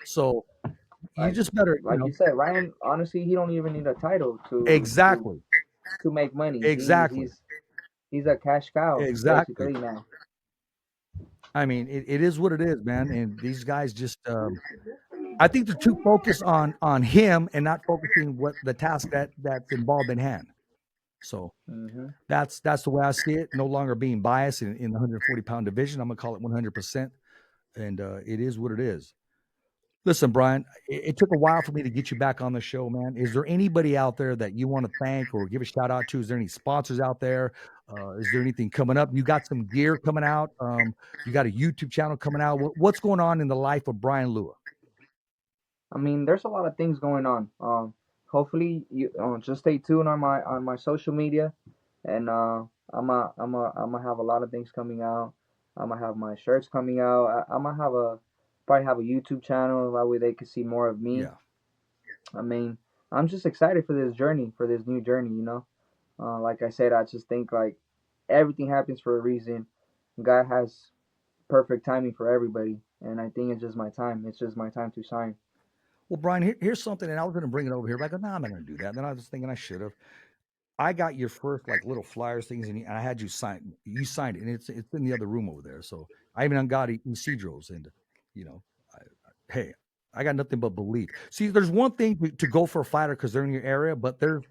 So you Like just better, like you said, Ryan. Honestly, he don't even need a title exactly, to make money. He exactly, he's a cash cow exactly. basically now. I mean, it is what it is, man. And these guys just, I think they're too focused on him and not focusing what the task that's involved in hand. So Hmm. that's the way I see it. No longer being biased in the 140-pound division. I'm gonna call it 100%, and it is what it is. Listen, Bryan, it took a while for me to get you back on the show, man. Is there anybody out there that you want to thank or give a shout out to? Is there any sponsors out there? Is there anything coming up? You got some gear coming out. You got a YouTube channel coming out. What's going on in the life of Bryan Lua? I mean, there's a lot of things going on. Hopefully you just stay tuned on my social media, and I'm gonna have a lot of things coming out. I'm gonna have my shirts coming out. I'm gonna probably have a YouTube channel that way they can see more of me. Yeah. I mean, I'm just excited for this journey, for this new journey. Like I said, I just think like everything happens for a reason. God has perfect timing for everybody, and I think it's just my time. It's just my time to shine. Well, Bryan, here's something, and I was going to bring it over here, but I go, no, I'm not going to do that. And then I was thinking I should have. I got your first like little flyers things, and I had you sign. You signed it, and it's in the other room over there. So I even got Isidro's, and you know, hey, I got nothing but belief. See, there's one thing to go for a fighter because they're in your area, but there's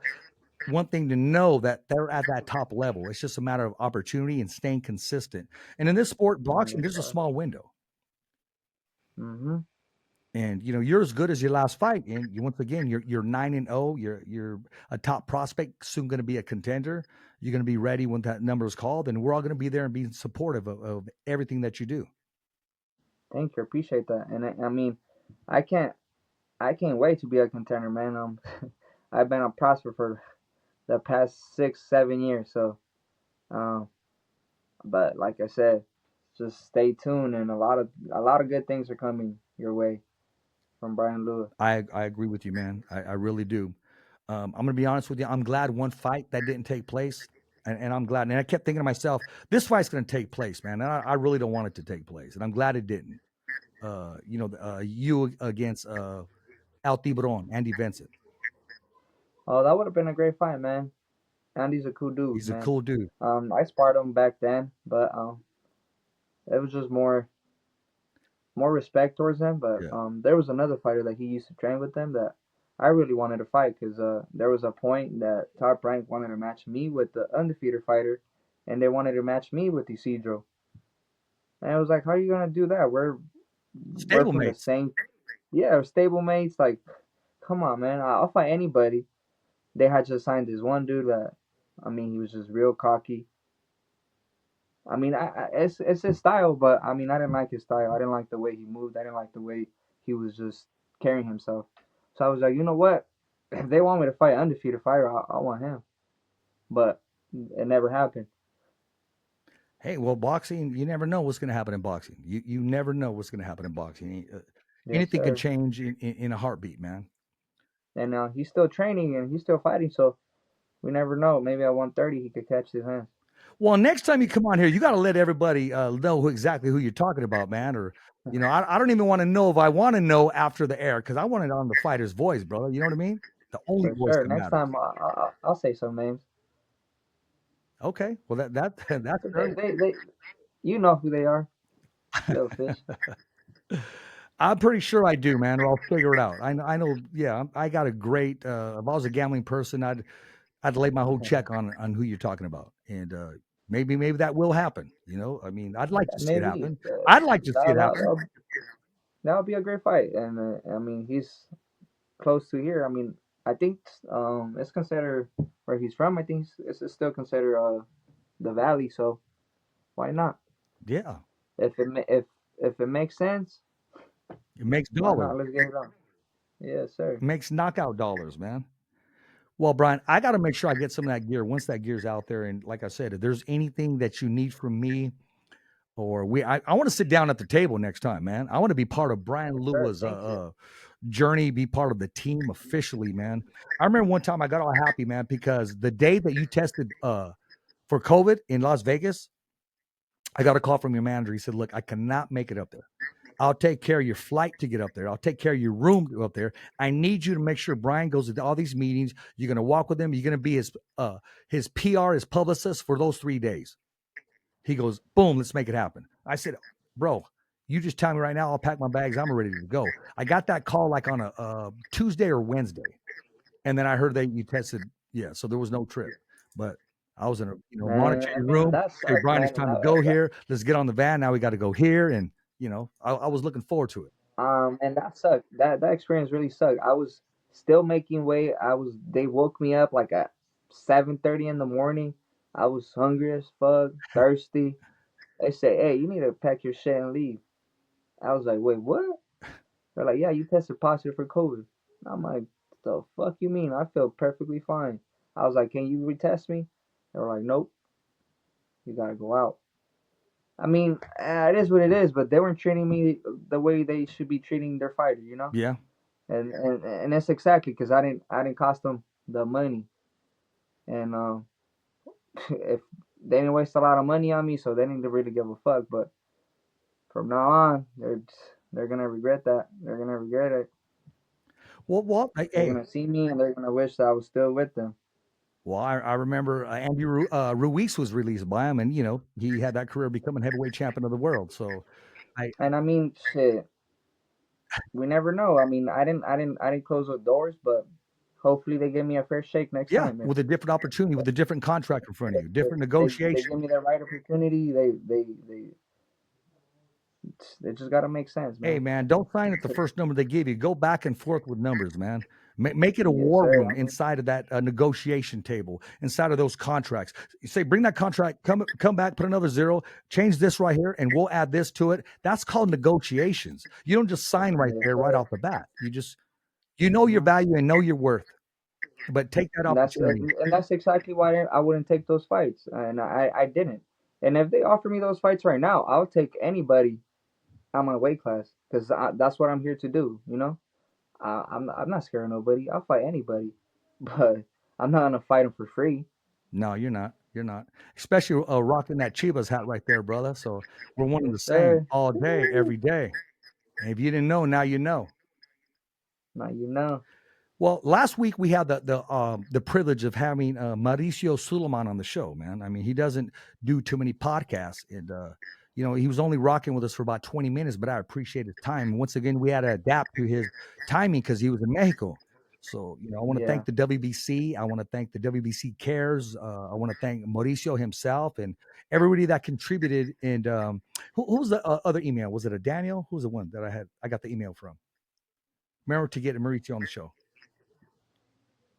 one thing to know that they're at that top level. It's just a matter of opportunity and staying consistent. And in this sport, boxing, Yes, there's a sir. small window. Mhm. And you're as good as your last fight. And once again, you're 9-0. You're a top prospect, soon going to be a contender. You're going to be ready when that number is called, and we're all going to be there and be supportive of everything that you do. Thank you. Appreciate that. And I mean, I can't I can't wait to be a contender, man. I've been a prospect for the past 6, 7 years. So, um, but like I said, just stay tuned, and a lot of good things are coming your way from Bryan Lewis. I agree with you, man. I really do. I'm going to be honest with you. I'm glad one fight that didn't take place, and I'm glad. And I kept thinking to myself, this fight's going to take place, man. And I really don't want it to take place, and I'm glad it didn't. You against Al Tiburon, Andy Vincent. Oh, that would have been a great fight, man. Andy's a cool dude, He's a man. cool dude. I sparred him back then, but it was just more respect towards him. But Yeah. there was another fighter that he used to train with them that I really wanted to fight because there was a point that Top Rank wanted to match me with the undefeated fighter, and they wanted to match me with Isidro. And I was like, how are you gonna do that? We're from the Stablemates. same, yeah, we're stable mates. Like, come on, man. I'll fight anybody. They had just signed this one dude that, I mean, he was just real cocky. I mean, it's his style, but I mean, I didn't like his style. I didn't like the way he moved. I didn't like the way he was just carrying himself. So I was like, you know what? If they want me to fight undefeated fighter, I want him. But it never happened. Hey, well, boxing, you never know what's going to happen in boxing. You never know what's going to happen in boxing. Yes, Anything can sir. change in a heartbeat, man. And he's still training and he's still fighting. So we never know. Maybe at 130 he could catch his hands. Well, next time you come on here, you got to let everybody know exactly who you're talking about, man. Or, I don't even want to know if I want to know after the air because I want it on the fighter's voice, brother. You know what I mean? The only For voice sure. that Next matters. time I'll say some names. Okay, well that that's But fair. you know who they are, little fish. I'm pretty sure I do, man, or I'll figure it out. I know. Yeah, I got a great. If I was a gambling person, I'd lay my whole check on who you're talking about, and maybe that will happen. I mean, I'd like Yeah, to see it maybe happen. I'd like to see it happen. that would be a great fight. And I mean, he's close to here. I mean, I think it's considered where he's from. I think it's still considered the valley. So why not? Yeah, If it makes sense, it makes why dollars. not? Let's get it on. Yes, sir. It makes knockout dollars, man. Well, Brian, I got to make sure I get some of that gear once that gear's out there. And like I said, if there's anything that you need from me, or I want to sit down at the table next time, man. I want to be part of Brian Yes, sir. Lua's Thank you. journey, be part of the team officially, man. I remember one time I got all happy, man, because the day that you tested for COVID in Las Vegas, I got a call from your manager. He said, "Look, I cannot make it up there. I'll take care of your flight to get up there. I'll take care of your room to go up there. I need you to make sure Brian goes to all these meetings. You're going to walk with him. You're going to be his PR, his publicist for those 3 days." He goes, "Boom, let's make it happen." I said, "Bro, you just tell me right now. I'll pack my bags. I'm ready to go." I got that call like on a Tuesday or Wednesday, and then I heard that you tested. Yeah, so there was no trip, but I was in a Man, monitoring I mean room. that Hey, sucks, Brian, it's man. time to go here. Let's get on the van. Now we got to go here, and I was looking forward to it. And that sucked. That experience really sucked. I was still making weight. They woke me up like at 7:30 in the morning. I was hungry as fuck, thirsty. They say, "Hey, you need to pack your shit and leave." I was like, "Wait, what?" They're like, "Yeah, you tested positive for COVID." I'm like, "The fuck you mean? I feel perfectly fine." I was like, "Can you retest me?" They were like, "Nope, you gotta go out." I mean, it is what it is, but they weren't treating me the way they should be treating their fighter, you know? Yeah. And that's exactly because I didn't cost them the money, and if they didn't waste a lot of money on me, so they didn't really give a fuck. But from now on, they're gonna regret that. They're gonna regret it. Well, They're hey, gonna see me and they're gonna wish that I was still with them. well, I remember Andy Ruiz was released by him, and he had that career becoming heavyweight champion of the world. So, I And I mean, shit, we never know. I mean, I didn't close the doors, but hopefully they give me a fair shake next yeah, time. with a different opportunity, with a different contract in front of If, you, if different they negotiation. give me the right opportunity, they just gotta make sense, Hey, man. man, don't sign at the first number they give you. Go back and forth with numbers, man. Make it a Yes, war sir. room I mean, inside of that negotiation table, inside of those contracts. You say, bring that contract, come back, put another zero, change this right here, and we'll add this to it. That's called negotiations. You don't just sign right yes, there, right sir. off the bat. You know your Hmm. value and know your worth, but take that opportunity. And that's exactly why I wouldn't take those fights, and I didn't. And if they offer me those fights right now, I'll take anybody on my weight class because that's what I'm here to do. You know, I'm not scared of nobody. I'll fight anybody, but I'm not gonna fight them for free. No, you're not. You're not. Especially rocking that Chivas hat right there, brother. So we're one and Yes, the same sir. all day, every day. And if you didn't know, now you know. Now you know. Well, last week we had the privilege of having Mauricio Suleiman on the show. Man, I mean, he doesn't do too many podcasts, and he was only rocking with us for about 20 minutes, but I appreciate his time. Once again, we had to adapt to his timing because he was in Mexico. So, I want to Yeah. thank the WBC. I want to thank the WBC Cares. I want to thank Mauricio himself and everybody that contributed. And who was the other email? Was it a Daniel? Who was the one that I got the email from? Remember to get Mauricio on the show.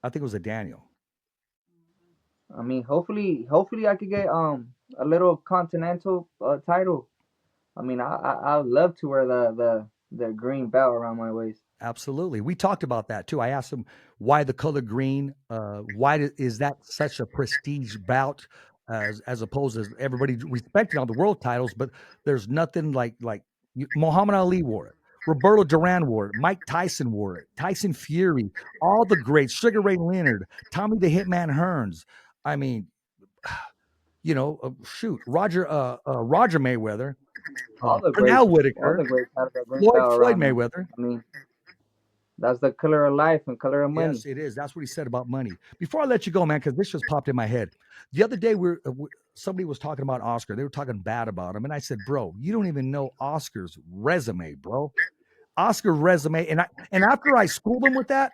I think it was a Daniel. I mean, hopefully I could get a little continental title. I mean, I would love to wear the green belt around my waist. Absolutely. We talked about that too. I asked him why the color green. Why is that such a prestige bout as opposed to everybody respecting all the world titles? But there's nothing like Muhammad Ali wore it. Roberto Duran wore it. Mike Tyson wore it. Tyson Fury. All the greats. Sugar Ray Leonard. Tommy the Hitman Hearns. I mean, shoot, Roger Mayweather. Pernell All Whitaker. the greats have that green Floyd belt Floyd around them. Mayweather. I mean, that's the color of life and color of money. Yes, it is. That's what he said about money. Before I let you go, man, because this just popped in my head. The other day, somebody was talking about Oscar. They were talking bad about him, and I said, "Bro, you don't even know Oscar's resume, bro. Oscar's resume." And after I schooled him with that,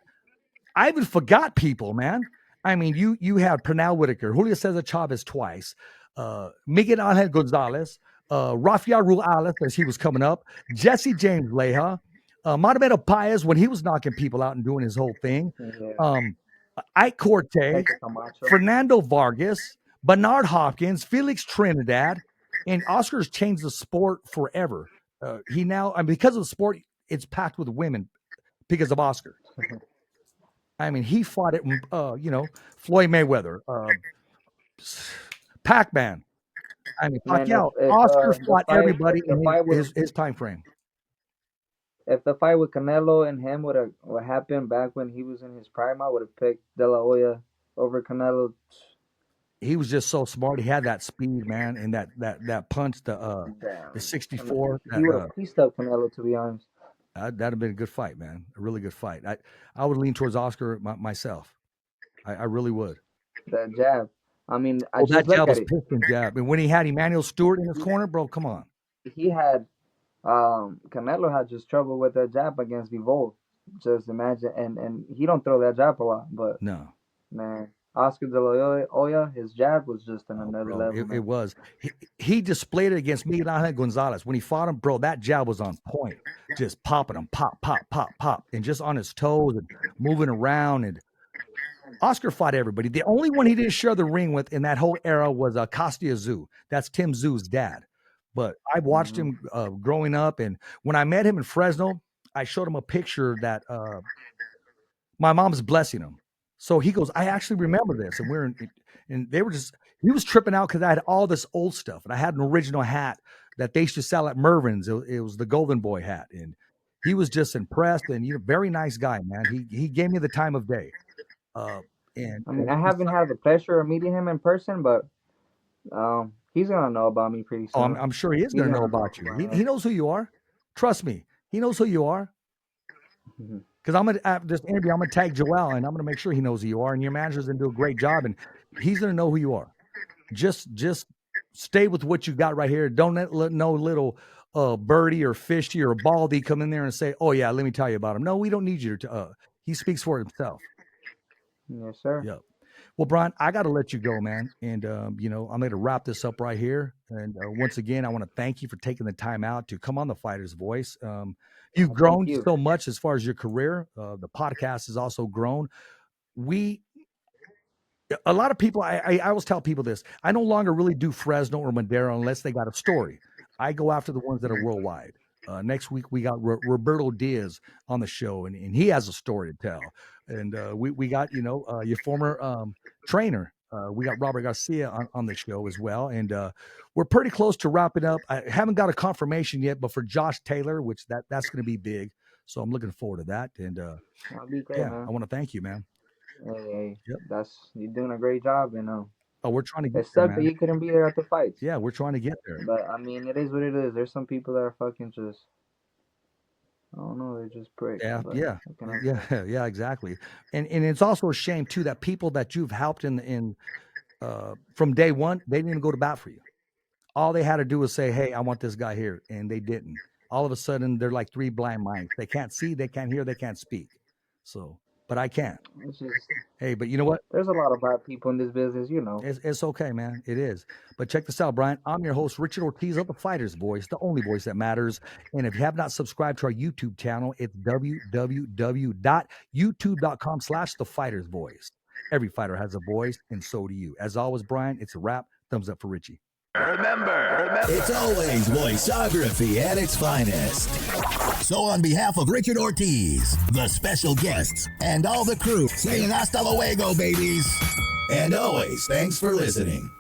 I even forgot people, man. I mean, you had Pernell Whitaker, Julio Cesar Chavez twice, Miguel Angel Gonzalez, Rafael Ruales as he was coming up, Jesse James Leja, Manomedov Paez when he was knocking people out and doing his whole thing, Yeah, um, Ike Corte, Hector Camacho. Fernando Vargas, Bernard Hopkins, Felix Trinidad, and Oscar's changed the sport forever. He now, I mean, because of the sport, it's packed with women because of Oscar. I mean, he fought it. Floyd Mayweather, Pac-Man. I mean, Man, Pacquiao. Oscar the fought fight everybody if the in fight would his time frame. if the fight with Canelo and him would happened back when he was in his prime, I would have picked De La Hoya over Canelo. He was just so smart. He had that speed, man, and that punch, the Damn, I mean, 64. he would have pieced up Canelo, to be honest. That'd have been a good fight, man. A really good fight. I would lean towards Oscar myself. I really would. That jab. I mean, I Oh, that just look jab at was it. piston jab. And when he had Emmanuel Stewart in his corner, bro, come on. He had Canelo had just trouble with that jab against Bivol. Just imagine, and he don't throw that jab a lot, but No. man, Oscar De La Hoya, his jab was just on Oh, another bro, level, it man. was. He displayed it against Miguel Angel Gonzalez. When he fought him, bro, that jab was on point. Just popping him, pop, pop, pop, pop. And just on his toes and moving around. And Oscar fought everybody. The only one he didn't share the ring with in that whole era was Costia Zoo. That's Tim Zoo's dad. But I watched Hmm. him growing up. And when I met him in Fresno, I showed him a picture that my mom's blessing him. So he goes, I actually remember this. And they were just, he was tripping out because I had all this old stuff. And I had an original hat that they used to sell at Mervin's. It was the Golden Boy hat. And he was just impressed and very nice guy, man. He gave me the time of day. Uh, I mean, I haven't had the pleasure of meeting him in person, but he's gonna know about me pretty oh, soon. I'm sure he is He's going to know gonna know about who you. I He knows who you are. Trust me. He knows who you are. am. Because I'm gonna after this interview, I'm gonna tag Joel and I'm gonna make sure he knows who you are. And your manager's gonna do a great job, and he's gonna know who you are. Just stay with what you got right here. Don't let no little birdie or fishy or baldy come in there and say, "Oh yeah, let me tell you about him." No, we don't need you to. He speaks for himself. Yes, sir. Yep. Well, Brian, I got to let you go, man. And, I'm going to wrap this up right here. And once again, I want to thank you for taking the time out to come on the Fighter's Voice. You've Thank grown you. so much as far as your career. The podcast has also grown. We, a lot of people, I always tell people this. I no longer really do Fresno or Madero unless they got a story. I go after the ones that are worldwide. Next week we got Roberto Diaz on the show, and he has a story to tell. And we got your former trainer. We got Robert Garcia on the show as well, and we're pretty close to wrapping up. I haven't got a confirmation yet, but for Josh Taylor, which that's going to be big, so I'm looking forward to that. And That'll be great, yeah, I man. want to thank you, man. Hey, Yep. you're doing a great job, and Oh, we're trying to get it there, sucked that man. you couldn't be there at the fights. Yeah, we're trying to get there. But I mean, it is what it is. There's some people that are fucking just, I don't know, they're just pricks. Yeah, But yeah, what can I yeah, say? yeah, exactly. And it's also a shame too that people that you've helped in from day one, they didn't even go to bat for you. All they had to do was say, "Hey, I want this guy here," and they didn't. All of a sudden, they're like three blind mice. They can't see, they can't hear, they can't speak. So, but I can't. It's just Hey, but you know what? there's a lot of bad people in this business, you know. It's okay, man. It is. But check this out, Brian. I'm your host, Richard Ortiz of The Fighter's Voice, the only voice that matters. And if you have not subscribed to our YouTube channel, it's www.youtube.com/The Fighter's Voice. Every fighter has a voice, and so do you. As always, Brian, it's a wrap. Thumbs up for Richie. Remember, it's always voiceography at its finest. So on behalf of Richard Ortiz, the special guests, and all the crew, saying hasta luego, babies. And always, thanks for listening.